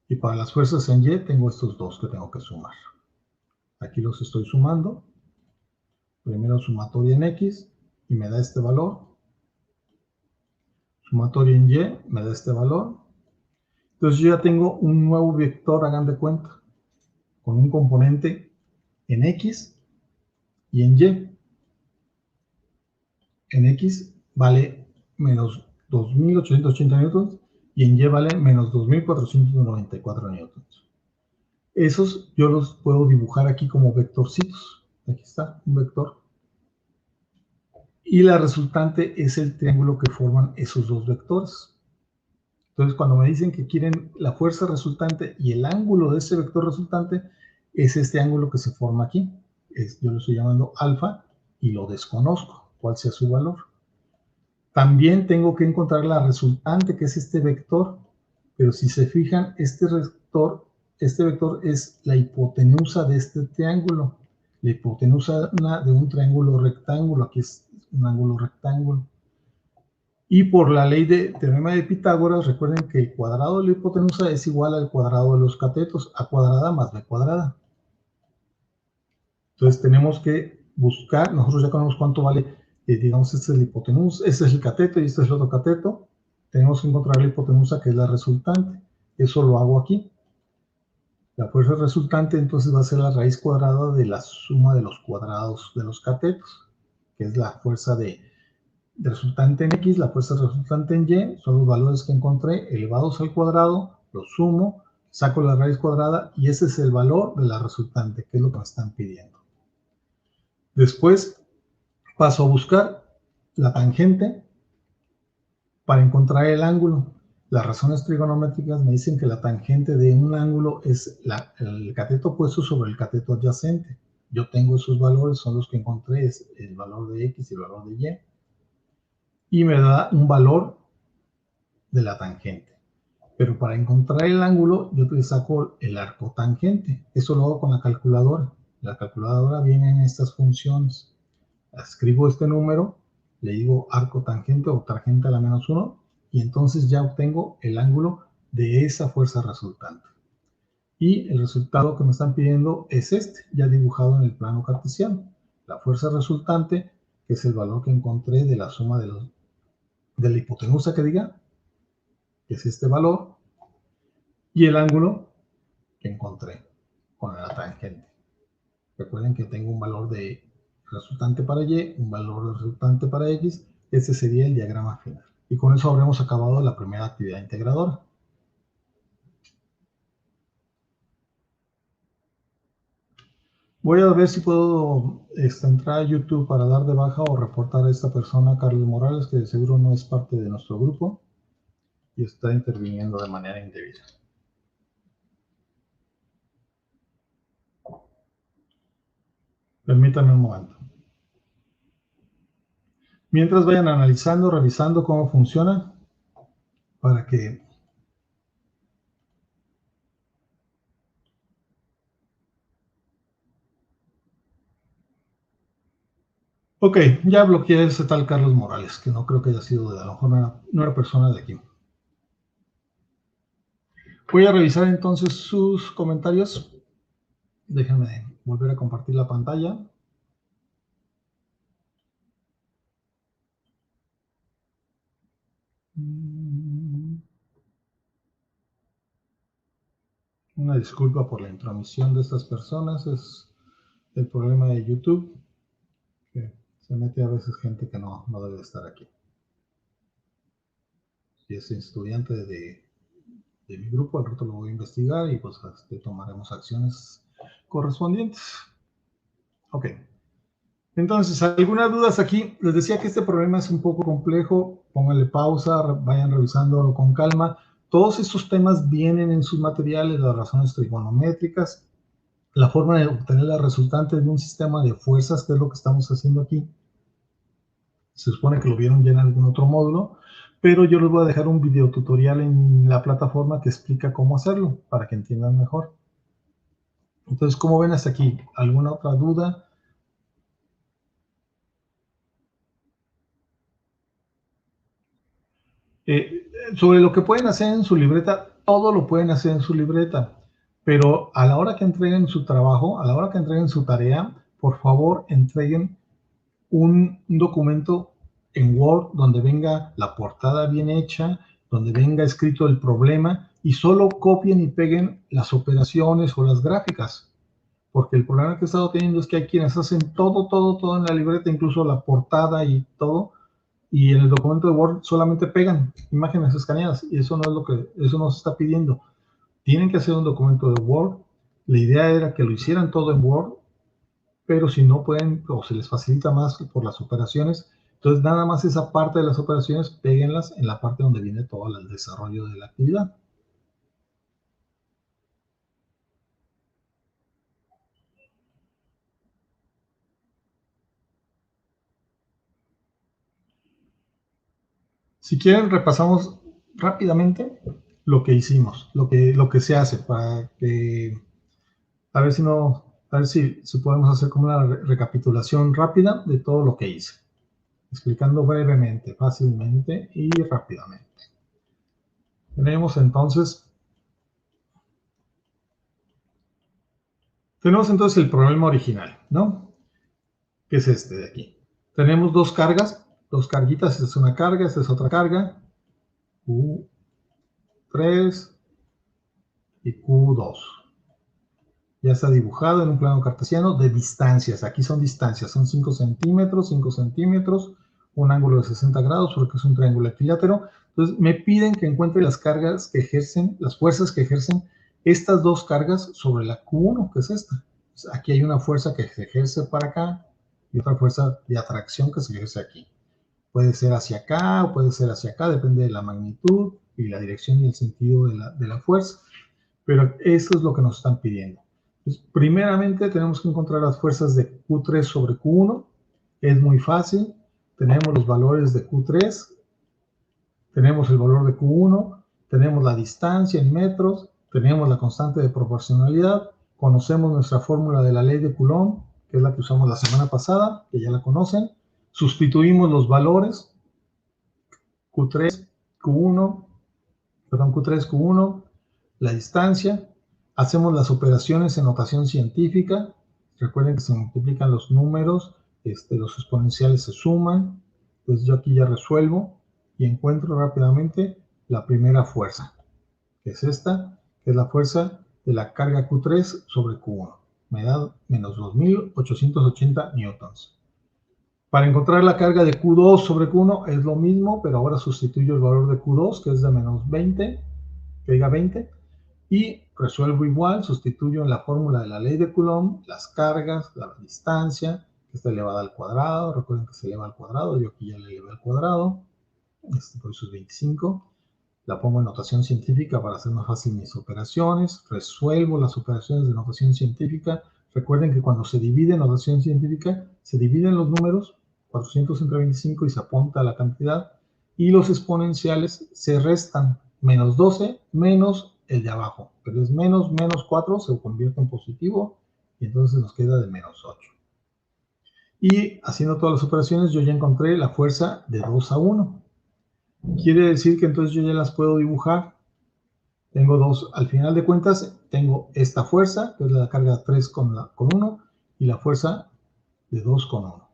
y para las fuerzas en Y tengo estos dos que tengo que sumar. Aquí los estoy sumando. Primero sumatoria en X y me da este valor. Sumatoria en Y me da este valor. Entonces yo ya tengo un nuevo vector, hagan de cuenta, con un componente en X y en Y. En X vale menos 2.880 newtons y en Y vale menos 2.494 newtons. Esos yo los puedo dibujar aquí como vectorcitos. Aquí está, un vector. Y la resultante es el triángulo que forman esos dos vectores. Entonces, cuando me dicen que quieren la fuerza resultante y el ángulo de ese vector resultante, es este ángulo que se forma aquí. Yo lo estoy llamando alfa y lo desconozco, cuál sea su valor. También tengo que encontrar la resultante, que es este vector. Pero si se fijan, este vector es la hipotenusa de este triángulo. La hipotenusa de un triángulo rectángulo. Aquí es un ángulo rectángulo. Y por la ley de teorema de Pitágoras, recuerden que el cuadrado de la hipotenusa es igual al cuadrado de los catetos, a cuadrada más b cuadrada. Entonces tenemos que buscar, nosotros ya conocemos cuánto vale, digamos, este es la hipotenusa, este es el cateto y este es el otro cateto. Tenemos que encontrar la hipotenusa, que es la resultante. Eso lo hago aquí. La fuerza resultante entonces va a ser la raíz cuadrada de la suma de los cuadrados de los catetos, que es la fuerza de resultante en X, la fuerza resultante en Y, son los valores que encontré elevados al cuadrado, los sumo, saco la raíz cuadrada y ese es el valor de la resultante, que es lo que me están pidiendo. Después paso a buscar la tangente para encontrar el ángulo. Las razones trigonométricas me dicen que la tangente de un ángulo es el cateto opuesto sobre el cateto adyacente. Yo tengo esos valores, son los que encontré, es el valor de X y el valor de Y. Y me da un valor de la tangente. Pero para encontrar el ángulo, yo te saco el arco tangente. Eso lo hago con la calculadora. La calculadora viene en estas funciones. Escribo este número, le digo arco tangente o tangente a la menos 1, y entonces ya obtengo el ángulo de esa fuerza resultante. Y el resultado que me están pidiendo es este, ya dibujado en el plano cartesiano. la fuerza resultante, que es el valor que encontré de la suma de la hipotenusa que diga, que es este valor, y el ángulo que encontré con la tangente. Recuerden que tengo un valor de resultante para Y, un valor de resultante para X. Este sería el diagrama final. Y con eso habremos acabado la primera actividad integradora. Voy a ver si puedo entrar a YouTube para dar de baja o reportar a esta persona, Carlos Morales, que de seguro no es parte de nuestro grupo y está interviniendo de manera indebida. Permítanme un momento. Mientras vayan analizando, revisando cómo funciona, para que... Ok, ya bloqueé a ese tal Carlos Morales, que no creo que haya sido de, a lo mejor no era persona de aquí. Voy a revisar entonces sus comentarios. Déjenme volver a compartir la pantalla. Una disculpa por la intromisión de estas personas, es el problema de YouTube, que se mete a veces gente que no debe estar aquí. Si es estudiante de mi grupo, al rato lo voy a investigar y pues tomaremos acciones correspondientes. Ok. Entonces, ¿algunas dudas aquí? Les decía que este problema es un poco complejo. Pónganle pausa, vayan revisándolo con calma. Todos estos temas vienen en sus materiales, las razones trigonométricas, la forma de obtener la resultante de un sistema de fuerzas, que es lo que estamos haciendo aquí. Se supone que lo vieron ya en algún otro módulo, pero yo les voy a dejar un video tutorial en la plataforma que explica cómo hacerlo, para que entiendan mejor. Entonces, ¿cómo ven hasta aquí? ¿Alguna otra duda? Sobre lo que pueden hacer en su libreta, todo lo pueden hacer en su libreta, pero a la hora que entreguen su trabajo, a la hora que entreguen su tarea, por favor entreguen un documento en Word donde venga la portada bien hecha, donde venga escrito el problema y solo copien y peguen las operaciones o las gráficas. Porque el problema que he estado teniendo es que hay quienes hacen todo en la libreta, incluso la portada y todo, y en el documento de Word solamente pegan imágenes escaneadas y eso no es lo que eso nos está pidiendo. Tienen que hacer un documento de Word. La idea era que lo hicieran todo en Word, pero si no pueden o se les facilita más por las operaciones, entonces nada más esa parte de las operaciones péguenlas en la parte donde viene todo el desarrollo de la actividad. Si quieren, repasamos rápidamente lo que hicimos, lo que se hace para que, a ver si no, a ver si podemos hacer como una recapitulación rápida de todo lo que hice, explicando brevemente, fácilmente y rápidamente. Tenemos entonces el problema original, ¿no? Que es este de aquí. Tenemos dos cargas, dos carguitas, esta es una carga, esta es otra carga, Q3 y Q2. Ya está dibujado en un plano cartesiano de distancias. Aquí son distancias, son 5 centímetros, un ángulo de 60 grados porque es un triángulo equilátero. Entonces me piden que encuentre las cargas que ejercen, las fuerzas que ejercen estas dos cargas sobre la Q1, que es esta. Entonces, aquí hay una fuerza que se ejerce para acá y otra fuerza de atracción que se ejerce aquí. Puede ser hacia acá o puede ser hacia acá, depende de la magnitud y la dirección y el sentido de la fuerza. Pero eso es lo que nos están pidiendo. Entonces, primeramente tenemos que encontrar las fuerzas de Q3 sobre Q1. Es muy fácil. Tenemos los valores de Q3, tenemos el valor de Q1, tenemos la distancia en metros, tenemos la constante de proporcionalidad, conocemos nuestra fórmula de la ley de Coulomb, que es la que usamos la semana pasada, que ya la conocen. Sustituimos los valores Q3, Q1, perdón, Q3, Q1, la distancia, hacemos las operaciones en notación científica. Recuerden que se multiplican los números, los exponenciales se suman. Entonces yo aquí ya resuelvo y encuentro rápidamente la primera fuerza, que es esta, que es la fuerza de la carga Q3 sobre Q1. Me da menos 2.880 newtons. Para encontrar la carga de Q2 sobre Q1 es lo mismo, pero ahora sustituyo el valor de Q2, que es de menos 20, que diga 20, y resuelvo igual, sustituyo en la fórmula de la ley de Coulomb las cargas, la distancia, que está elevada al cuadrado. Recuerden que se eleva al cuadrado, yo aquí ya le elevé al cuadrado, por eso es 25. La pongo en notación científica para hacer más fácil mis operaciones. Resuelvo las operaciones de notación científica. Recuerden que cuando se divide en notación científica, se dividen los números, 400 entre 25, y se apunta a la cantidad. Y los exponenciales se restan, menos 12 menos el de abajo. Pero es menos 4, se convierte en positivo, y entonces nos queda de menos 8. Y haciendo todas las operaciones, yo ya encontré la fuerza de 2 a 1. Quiere decir que entonces yo ya las puedo dibujar. Tengo dos, al final de cuentas, tengo esta fuerza, que es la carga 3 con 1, y la fuerza de 2 con 1.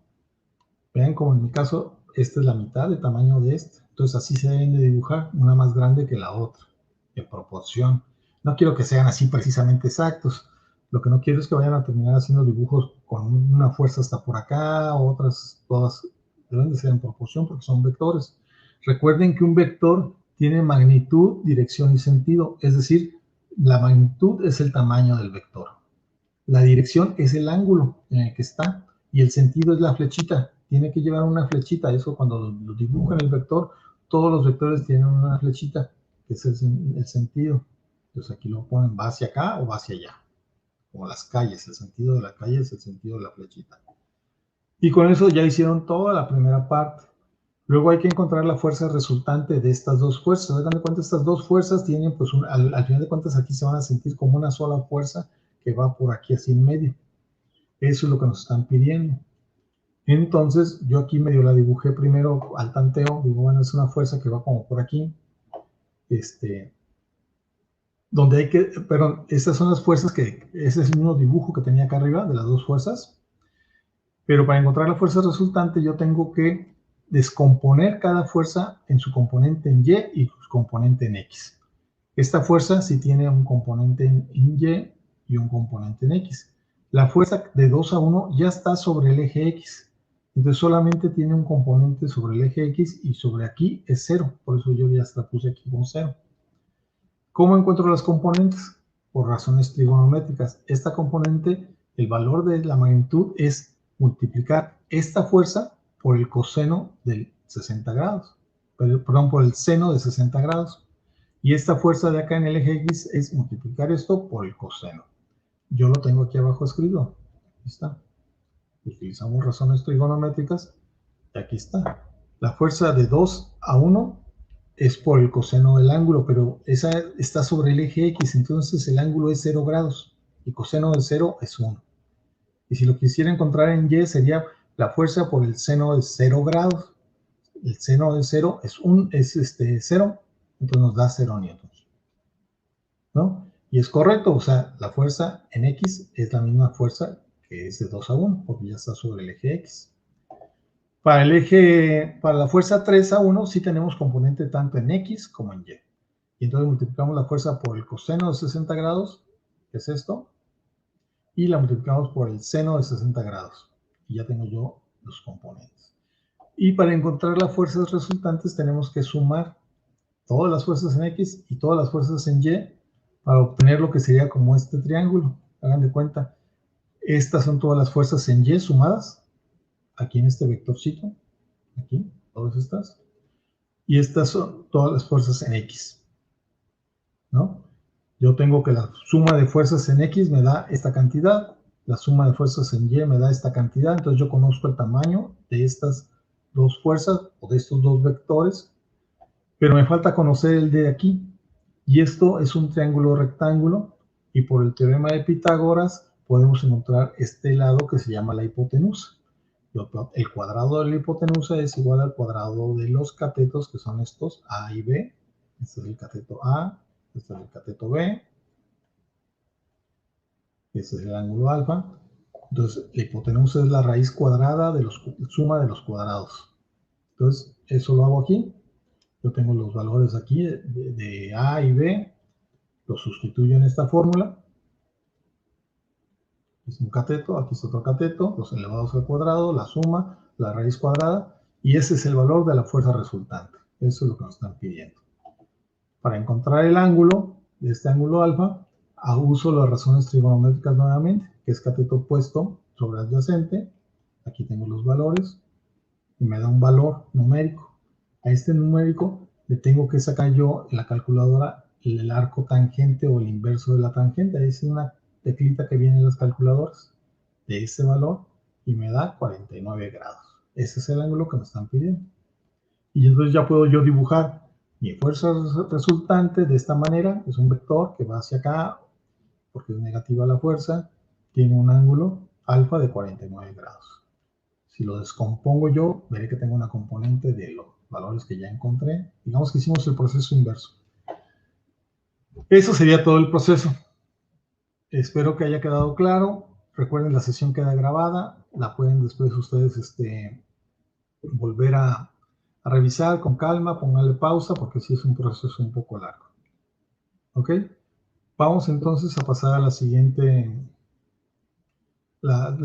Vean como en mi caso, esta es la mitad de tamaño de esta. Entonces así se deben de dibujar, una más grande que la otra, en proporción. No quiero que sean así precisamente exactos. Lo que no quiero es que vayan a terminar haciendo dibujos con una fuerza hasta por acá, otras, todas deben de ser en proporción porque son vectores. Recuerden que un vector tiene magnitud, dirección y sentido, es decir, la magnitud es el tamaño del vector. La dirección es el ángulo en el que está y el sentido es la flechita. Tiene que llevar una flechita. Eso cuando lo dibujo en el vector, todos los vectores tienen una flechita, que es el sentido. Entonces aquí lo ponen, va hacia acá o va hacia allá. Como las calles, el sentido de la calle es el sentido de la flechita. Y con eso ya hicieron toda la primera parte. Luego hay que encontrar la fuerza resultante de estas dos fuerzas. Hagan de cuenta, estas dos fuerzas tienen, pues, al final de cuentas, aquí se van a sentir como una sola fuerza que va por aquí así en medio. Eso es lo que nos están pidiendo. Entonces, yo aquí medio la dibujé primero al tanteo. Digo, bueno, es una fuerza que va como por aquí. Donde hay que, perdón, estas son las fuerzas que, ese es el mismo dibujo que tenía acá arriba de las dos fuerzas. Pero para encontrar la fuerza resultante, yo tengo que descomponer cada fuerza en su componente en Y y su componente en X. Esta fuerza sí tiene un componente en Y y un componente en X. La fuerza de 2 a 1 ya está sobre el eje X. Entonces solamente tiene un componente sobre el eje X y sobre aquí es 0. Por eso yo ya la puse aquí con 0. ¿Cómo encuentro las componentes? Por razones trigonométricas. Esta componente, el valor de la magnitud es multiplicar esta fuerza por el coseno del 60 grados. Perdón, por el seno de 60 grados. Y esta fuerza de acá en el eje X es multiplicar esto por el coseno. Yo lo tengo aquí abajo escrito. Aquí está. Utilizamos razones trigonométricas y aquí está. La fuerza de 2 a 1 es por el coseno del ángulo, pero esa está sobre el eje X, entonces el ángulo es 0 grados y coseno de 0 es 1. Y si lo quisiera encontrar en Y sería la fuerza por el seno de 0 grados. El seno de 0 es 0, entonces nos da 0 newtons, ¿no? Y es correcto, o sea, la fuerza en X es la misma fuerza que es de 2 a 1, porque ya está sobre el eje X. Para la fuerza 3 a 1 sí tenemos componente tanto en X como en Y. Y entonces multiplicamos la fuerza por el coseno de 60 grados, que es esto, y la multiplicamos por el seno de 60 grados. Y ya tengo yo los componentes. Y para encontrar las fuerzas resultantes tenemos que sumar todas las fuerzas en X y todas las fuerzas en Y para obtener lo que sería como este triángulo. Hagan de cuenta, estas son todas las fuerzas en Y sumadas, aquí en este vectorcito, aquí, todas estas, y estas son todas las fuerzas en X, ¿no? Yo tengo que la suma de fuerzas en X me da esta cantidad, la suma de fuerzas en Y me da esta cantidad, entonces yo conozco el tamaño de estas dos fuerzas o de estos dos vectores, pero me falta conocer el de aquí, y esto es un triángulo rectángulo, y por el teorema de Pitágoras podemos encontrar este lado que se llama la hipotenusa. El cuadrado de la hipotenusa es igual al cuadrado de los catetos, que son estos A y B. Este es el cateto A, este es el cateto B, este es el ángulo alfa, Entonces, la hipotenusa es la raíz cuadrada de los suma de los cuadrados. Entonces, eso lo hago aquí. Yo tengo los valores aquí de A y B. Los sustituyo en esta fórmula. Es un cateto, aquí es otro cateto, los elevados al cuadrado, la suma, la raíz cuadrada, y ese es el valor de la fuerza resultante. Eso es lo que nos están pidiendo. Para encontrar el ángulo de este ángulo alfa, uso las razones trigonométricas nuevamente, que es cateto opuesto sobre adyacente. Aquí tengo los valores y me da un valor numérico. A este numérico le tengo que sacar yo en la calculadora el arco tangente o el inverso de la tangente. Ahí es una teclita que viene en las calculadoras de ese valor y me da 49 grados. Ese es el ángulo que me están pidiendo. Y entonces ya puedo yo dibujar mi fuerza resultante de esta manera. Es un vector que va hacia acá porque es negativa la fuerza. Tiene un ángulo alfa de 49 grados. Si lo descompongo yo, veré que tengo una componente de los valores que ya encontré. Digamos que hicimos el proceso inverso. Eso sería todo el proceso. Espero que haya quedado claro. Recuerden, la sesión queda grabada. La pueden después ustedes volver a revisar con calma. Pónganle pausa porque sí es un proceso un poco largo. ¿Ok? Vamos entonces a pasar a la siguiente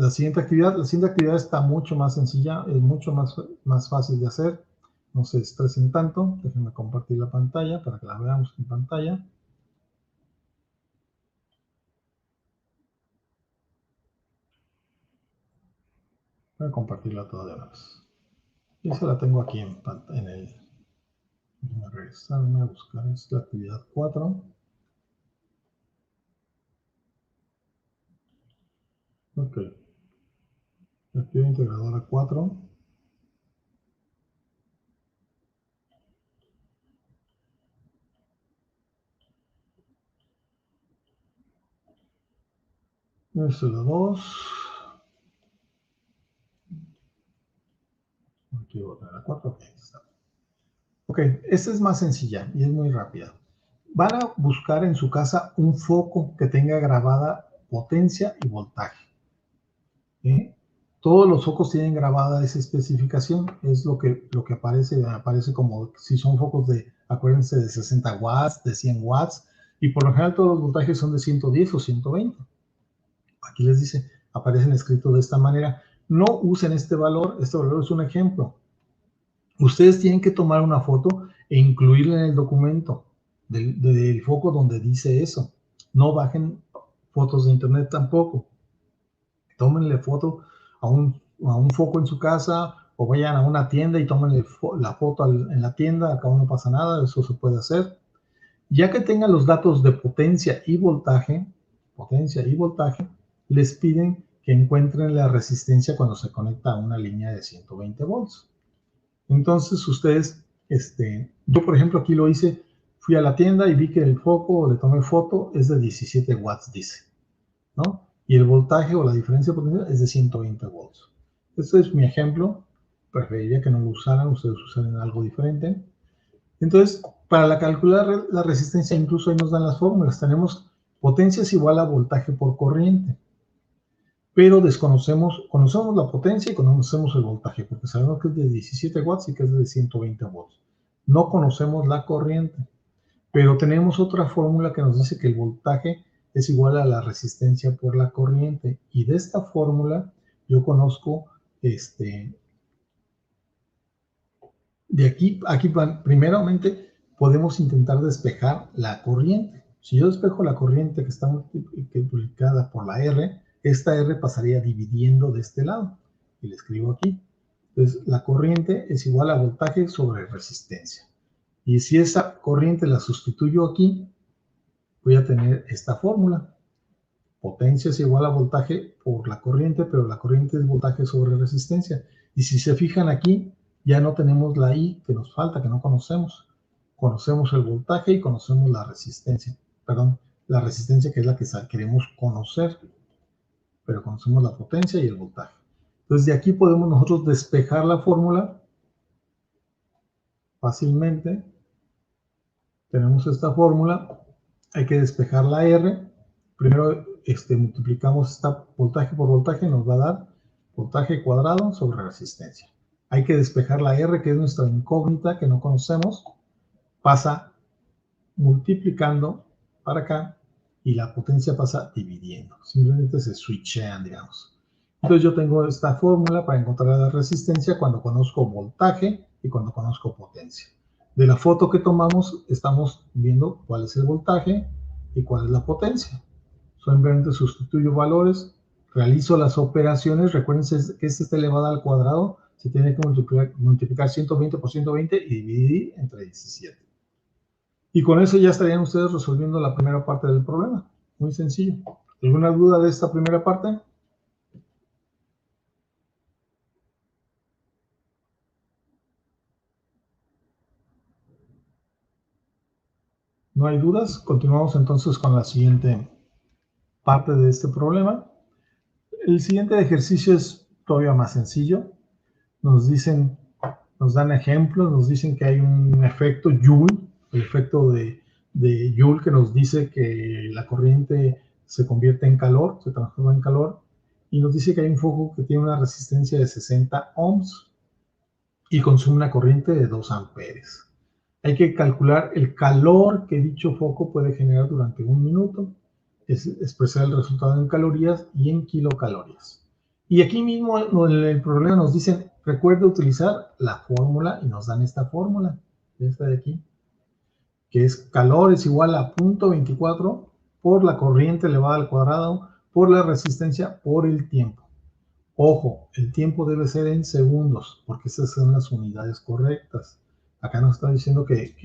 siguiente actividad. La siguiente actividad está mucho más sencilla, es mucho más fácil de hacer. No se estresen tanto. Déjenme compartir la pantalla para que la veamos en pantalla. Voy a compartirla toda de una vez. Y esa la tengo aquí en el... Déjenme regresarme a buscar. Es la actividad 4. Ok. La actividad integradora 4. Esta es la 2. Aquí voy a poner la 4. Ok, está. Ok, esta es más sencilla y es muy rápida. Van a buscar en su casa un foco que tenga grabada potencia y voltaje. ¿Sí? Todos los focos tienen grabada esa especificación, es lo que aparece como si son focos de, acuérdense, de 60 watts, de 100 watts, y por lo general todos los voltajes son de 110 o 120. Aquí les dice, aparecen escritos de esta manera. No usen este valor es un ejemplo. Ustedes tienen que tomar una foto e incluirla en el documento del foco donde dice eso. No bajen fotos de internet tampoco. Tómenle foto a un foco en su casa o vayan a una tienda y tómenle la foto en la tienda. Acá no pasa nada, eso se puede hacer. Ya que tengan los datos de potencia y voltaje, les piden que encuentren la resistencia cuando se conecta a una línea de 120 volts. Entonces ustedes, yo por ejemplo aquí lo hice, fui a la tienda y vi que el foco, le tomé foto, es de 17 watts, dice, ¿no? Y el voltaje o la diferencia de potencia es de 120 volts. Este es mi ejemplo, preferiría que no lo usaran, ustedes usaran algo diferente. Entonces, para calcular la resistencia, incluso ahí nos dan las fórmulas, tenemos potencia es igual a voltaje por corriente, pero conocemos la potencia y conocemos el voltaje, porque sabemos que es de 17 watts y que es de 120 volts. No conocemos la corriente, pero tenemos otra fórmula que nos dice que el voltaje es igual a la resistencia por la corriente, y de esta fórmula yo conozco, de aquí primeramente podemos intentar despejar la corriente. Si yo despejo la corriente que está multiplicada por la R, esta R pasaría dividiendo de este lado. Y le escribo aquí. Entonces, la corriente es igual a voltaje sobre resistencia. Y si esa corriente la sustituyo aquí, voy a tener esta fórmula. Potencia es igual a voltaje por la corriente, pero la corriente es voltaje sobre resistencia. Y si se fijan aquí, ya no tenemos la I que nos falta, que no conocemos. Conocemos el voltaje y conocemos la resistencia. Perdón, la resistencia que es la que queremos conocer, pero conocemos la potencia y el voltaje. Entonces de aquí podemos nosotros despejar la fórmula fácilmente. Tenemos esta fórmula, hay que despejar la R. Primero multiplicamos esta voltaje por voltaje, nos va a dar voltaje cuadrado sobre resistencia. Hay que despejar la R, que es nuestra incógnita que no conocemos. Pasa multiplicando para acá y la potencia pasa dividiendo. Simplemente se switchean, digamos. Entonces yo tengo esta fórmula para encontrar la resistencia cuando conozco voltaje y cuando conozco potencia. De la foto que tomamos estamos viendo cuál es el voltaje y cuál es la potencia. Simplemente sustituyo valores, realizo las operaciones. Recuerden que esta está elevada al cuadrado. Se tiene que multiplicar 120 por 120 y dividir entre 17. Y con eso ya estarían ustedes resolviendo la primera parte del problema. Muy sencillo. ¿Alguna duda de esta primera parte? ¿No hay dudas? Continuamos entonces con la siguiente parte de este problema. El siguiente ejercicio es todavía más sencillo. Nos dan ejemplos, nos dicen que hay un efecto Joule, el efecto de Joule, que nos dice que la corriente se convierte en calor, se transforma en calor, y nos dice que hay un foco que tiene una resistencia de 60 ohms y consume una corriente de 2 amperes. Hay que calcular el calor que dicho foco puede generar durante un minuto, es expresar el resultado en calorías y en kilocalorías. Y aquí mismo en el problema nos dicen, recuerda utilizar la fórmula, y nos dan esta fórmula, esta de aquí, que es calor es igual a 0.24 por la corriente elevada al cuadrado por la resistencia por el tiempo. Ojo, el tiempo debe ser en segundos, porque esas son las unidades correctas. Acá nos está diciendo que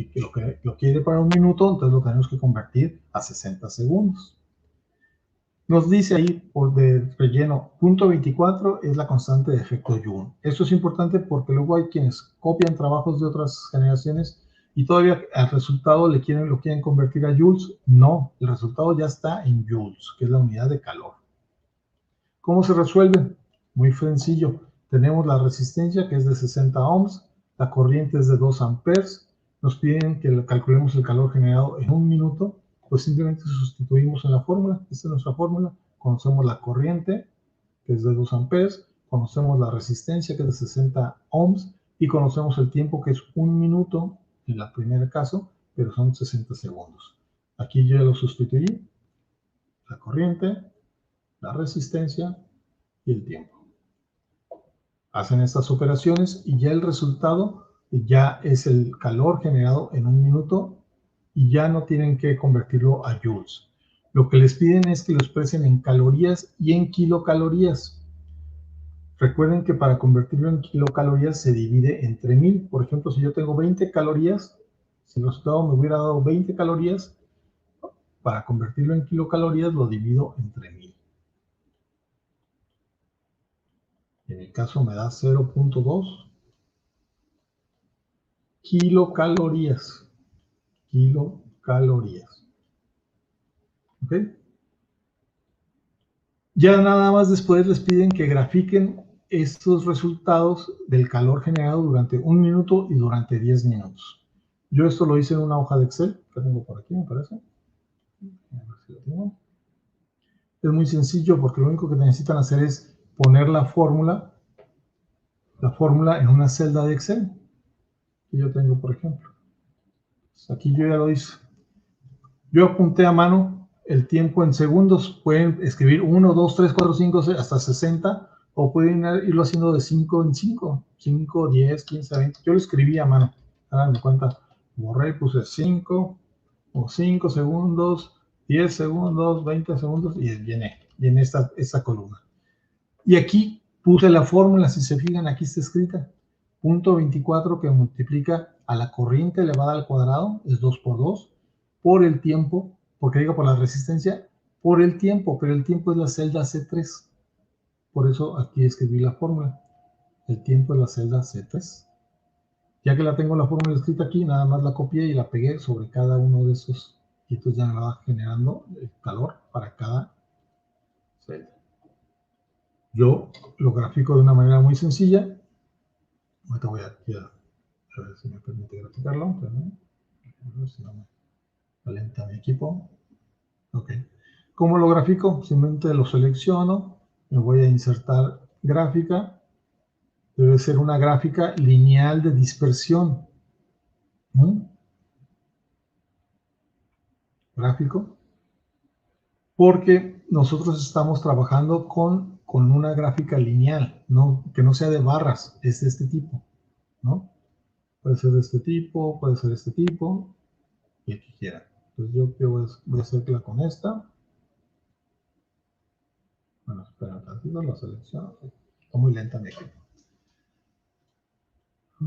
lo quiere para un minuto, entonces lo tenemos que convertir a 60 segundos. Nos dice ahí, por de relleno, 0.24 es la constante de efecto Joule. Esto es importante porque luego hay quienes copian trabajos de otras generaciones y todavía al resultado lo quieren convertir a joules. No, el resultado ya está en joules, que es la unidad de calor. ¿Cómo se resuelve? Muy sencillo. Tenemos la resistencia, que es de 60 ohms, la corriente es de 2 amperes, nos piden que calculemos el calor generado en un minuto, pues simplemente sustituimos en la fórmula. Esta es nuestra fórmula. Conocemos la corriente, que es de 2 amperes, conocemos la resistencia, que es de 60 ohms, y conocemos el tiempo, que es un minuto en el primer caso, pero son 60 segundos. Aquí yo ya lo sustituí, la corriente, la resistencia y el tiempo. Hacen estas operaciones y ya el resultado ya es el calor generado en un minuto y ya no tienen que convertirlo a joules. Lo que les piden es que lo expresen en calorías y en kilocalorías. Recuerden que para convertirlo en kilocalorías se divide entre 1000. Por ejemplo, si yo tengo 20 calorías, si el resultado me hubiera dado 20 calorías, para convertirlo en kilocalorías lo divido entre 1000. En mi caso me da 0.2 kilocalorías. Kilocalorías. ¿Ok? Ya nada más después les piden que grafiquen estos resultados del calor generado durante un minuto y durante 10 minutos. Yo esto lo hice en una hoja de Excel, que tengo por aquí, me parece. A ver si lo tengo. Es muy sencillo porque lo único que necesitan hacer es poner la fórmula en una celda de Excel que yo tengo, por ejemplo. Aquí yo ya lo hice. Yo apunté a mano el tiempo en segundos. Pueden escribir 1, 2, 3, 4, 5, 6, hasta 60, o pueden irlo haciendo de 5 en 5, 5, 10, 15, 20. Yo lo escribí a mano. Hagan de cuenta, borré, puse 5 o 5 segundos, 10 segundos, 20 segundos y llené esta columna. Y aquí puse la fórmula, si se fijan, aquí está escrita. 0.24 que multiplica a la corriente elevada al cuadrado, es 2 por 2, por el tiempo, porque digo por la resistencia, por el tiempo, pero el tiempo es la celda C3. Por eso aquí escribí la fórmula. El tiempo es la celda C3. Ya que la tengo la fórmula escrita aquí, nada más la copié y la pegué sobre cada uno de esos. Y entonces ya me va generando el calor para cada celda. Yo lo grafico de una manera muy sencilla. Ahorita voy a ver si me permite graficarlo. A ver si no me calienta mi equipo. Ok. ¿Cómo lo grafico? Simplemente lo selecciono, me voy a insertar gráfica, debe ser una gráfica lineal de dispersión. Gráfico, porque nosotros estamos trabajando con una gráfica lineal, ¿no? Que no sea de barras, es de este tipo, ¿no? Puede ser de este tipo, puede ser de este tipo, y el que quiera. Entonces yo voy a hacerla con esta. Bueno, espera un tantito, lo selecciono. Está muy lenta mi equipo.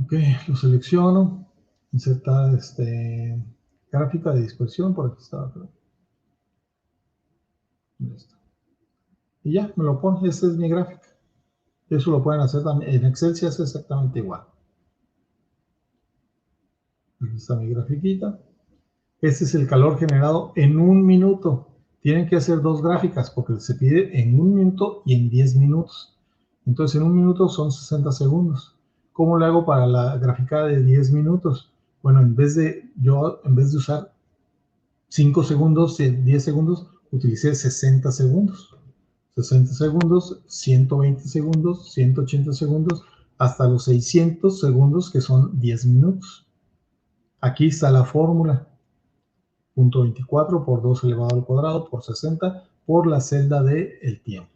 Ok, lo selecciono. Insertar gráfica de dispersión, por aquí está. Y ya, me lo pone. Esta es mi gráfica. Eso lo pueden hacer también. En Excel se hace exactamente igual. Aquí está mi grafiquita. Este es el calor generado en un minuto. Tienen que hacer dos gráficas porque se pide en un minuto y en 10 minutos. Entonces en un minuto son 60 segundos. ¿Cómo le hago para la gráfica de 10 minutos? Bueno, en vez de usar 5 segundos, 10 segundos, utilicé 60 segundos. 60 segundos, 120 segundos, 180 segundos, hasta los 600 segundos que son 10 minutos. Aquí está la fórmula. 0.24 por 2 elevado al cuadrado por 60 por la celda del tiempo.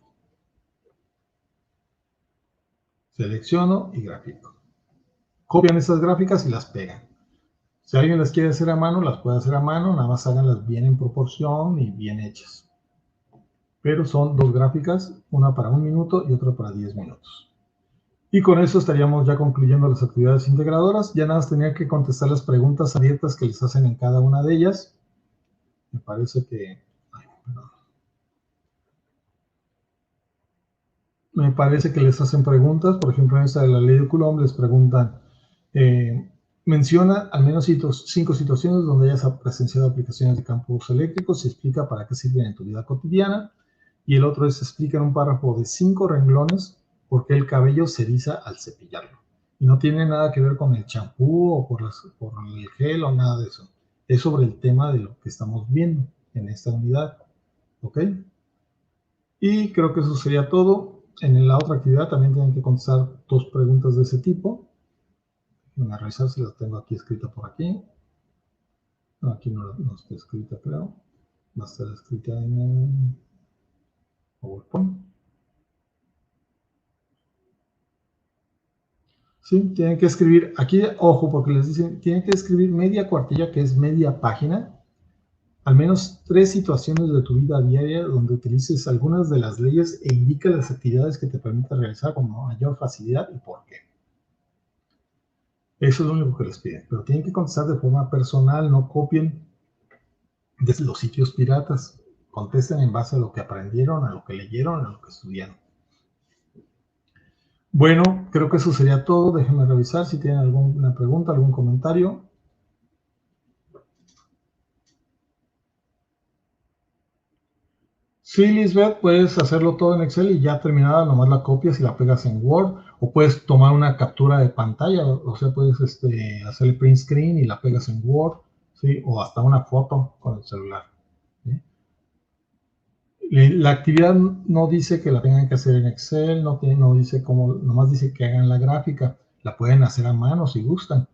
Selecciono y gráfico. Copian estas gráficas y las pegan. Si alguien las quiere hacer a mano, las puede hacer a mano, nada más háganlas bien en proporción y bien hechas. Pero son dos gráficas, una para 1 minuto y otra para 10 minutos. Y con eso estaríamos ya concluyendo las actividades integradoras. Ya nada más tenía que contestar las preguntas abiertas que les hacen en cada una de ellas. Me parece que... Me parece que les hacen preguntas, por ejemplo en esta de la ley de Coulomb les preguntan, menciona al menos 5 situaciones donde hayas presenciado aplicaciones de campos eléctricos y explica para qué sirven en tu vida cotidiana. Y el otro es, explica en un párrafo de 5 renglones por qué el cabello se eriza al cepillarlo. Y no tiene nada que ver con el champú o por el gel o nada de eso. Es sobre el tema de lo que estamos viendo en esta unidad. ¿Ok? Y creo que eso sería todo. En la otra actividad también tienen que contestar 2 preguntas de ese tipo. Voy a revisar si las tengo aquí escritas por aquí. No, aquí no está escrita, creo. Va a estar escrita en PowerPoint. Sí, tienen que escribir, aquí, ojo, porque les dicen, tienen que escribir media cuartilla, que es media página, al menos 3 situaciones de tu vida diaria donde utilices algunas de las leyes e indica las actividades que te permiten realizar con mayor facilidad y por qué. Eso es lo único que les piden, pero tienen que contestar de forma personal, no copien desde los sitios piratas, contesten en base a lo que aprendieron, a lo que leyeron, a lo que estudiaron. Bueno, creo que eso sería todo. Déjenme revisar si tienen alguna pregunta, algún comentario. Sí, Lisbeth, puedes hacerlo todo en Excel y ya terminada, nomás la copias y la pegas en Word, o puedes tomar una captura de pantalla, o sea, puedes hacer el print screen y la pegas en Word, ¿sí? O hasta una foto con el celular. ¿Sí? La actividad no dice que la tengan que hacer en Excel, no dice cómo, nomás dice que hagan la gráfica, la pueden hacer a mano si gustan.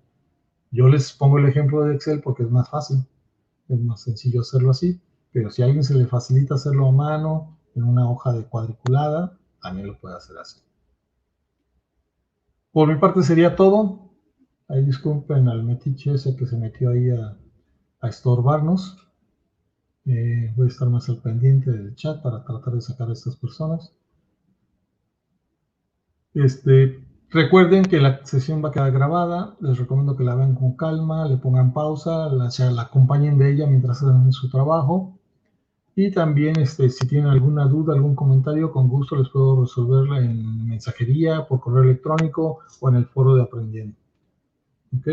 Yo les pongo el ejemplo de Excel porque es más fácil, es más sencillo hacerlo así, pero si a alguien se le facilita hacerlo a mano, en una hoja de cuadriculada, también lo puede hacer así. Por mi parte sería todo. Ahí disculpen al metiche ese que se metió ahí a estorbarnos. Voy a estar más al pendiente del chat para tratar de sacar a estas personas. Recuerden que la sesión va a quedar grabada. Les recomiendo que la vean con calma, le pongan pausa, la acompañen de ella mientras hacen su trabajo. Y también, si tienen alguna duda, algún comentario, con gusto les puedo resolverla en mensajería, por correo electrónico o en el foro de Aprendiendo. ¿Ok?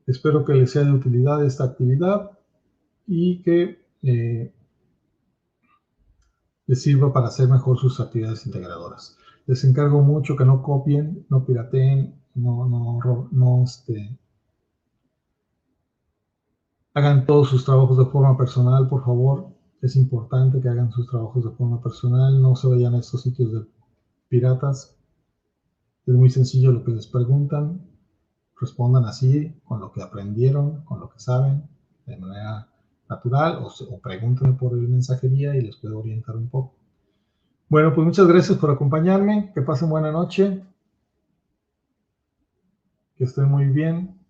Espero que les sea de utilidad esta actividad y que les sirva para hacer mejor sus actividades integradoras. Les encargo mucho que no copien, no pirateen, hagan todos sus trabajos de forma personal, por favor. Es importante que hagan sus trabajos de forma personal, no se vayan a estos sitios de piratas. Es muy sencillo lo que les preguntan, respondan así, con lo que aprendieron, con lo que saben, de manera natural, o pregúntenme por mensajería y les puedo orientar un poco. Bueno, pues muchas gracias por acompañarme, que pasen buena noche, que estén muy bien.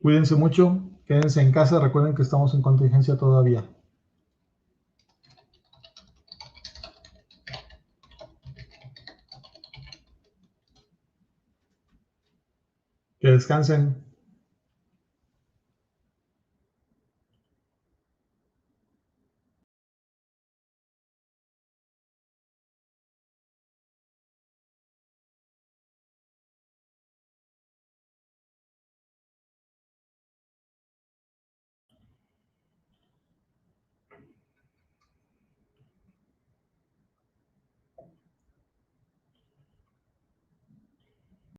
Cuídense mucho, quédense en casa, recuerden que estamos en contingencia todavía. Que descansen.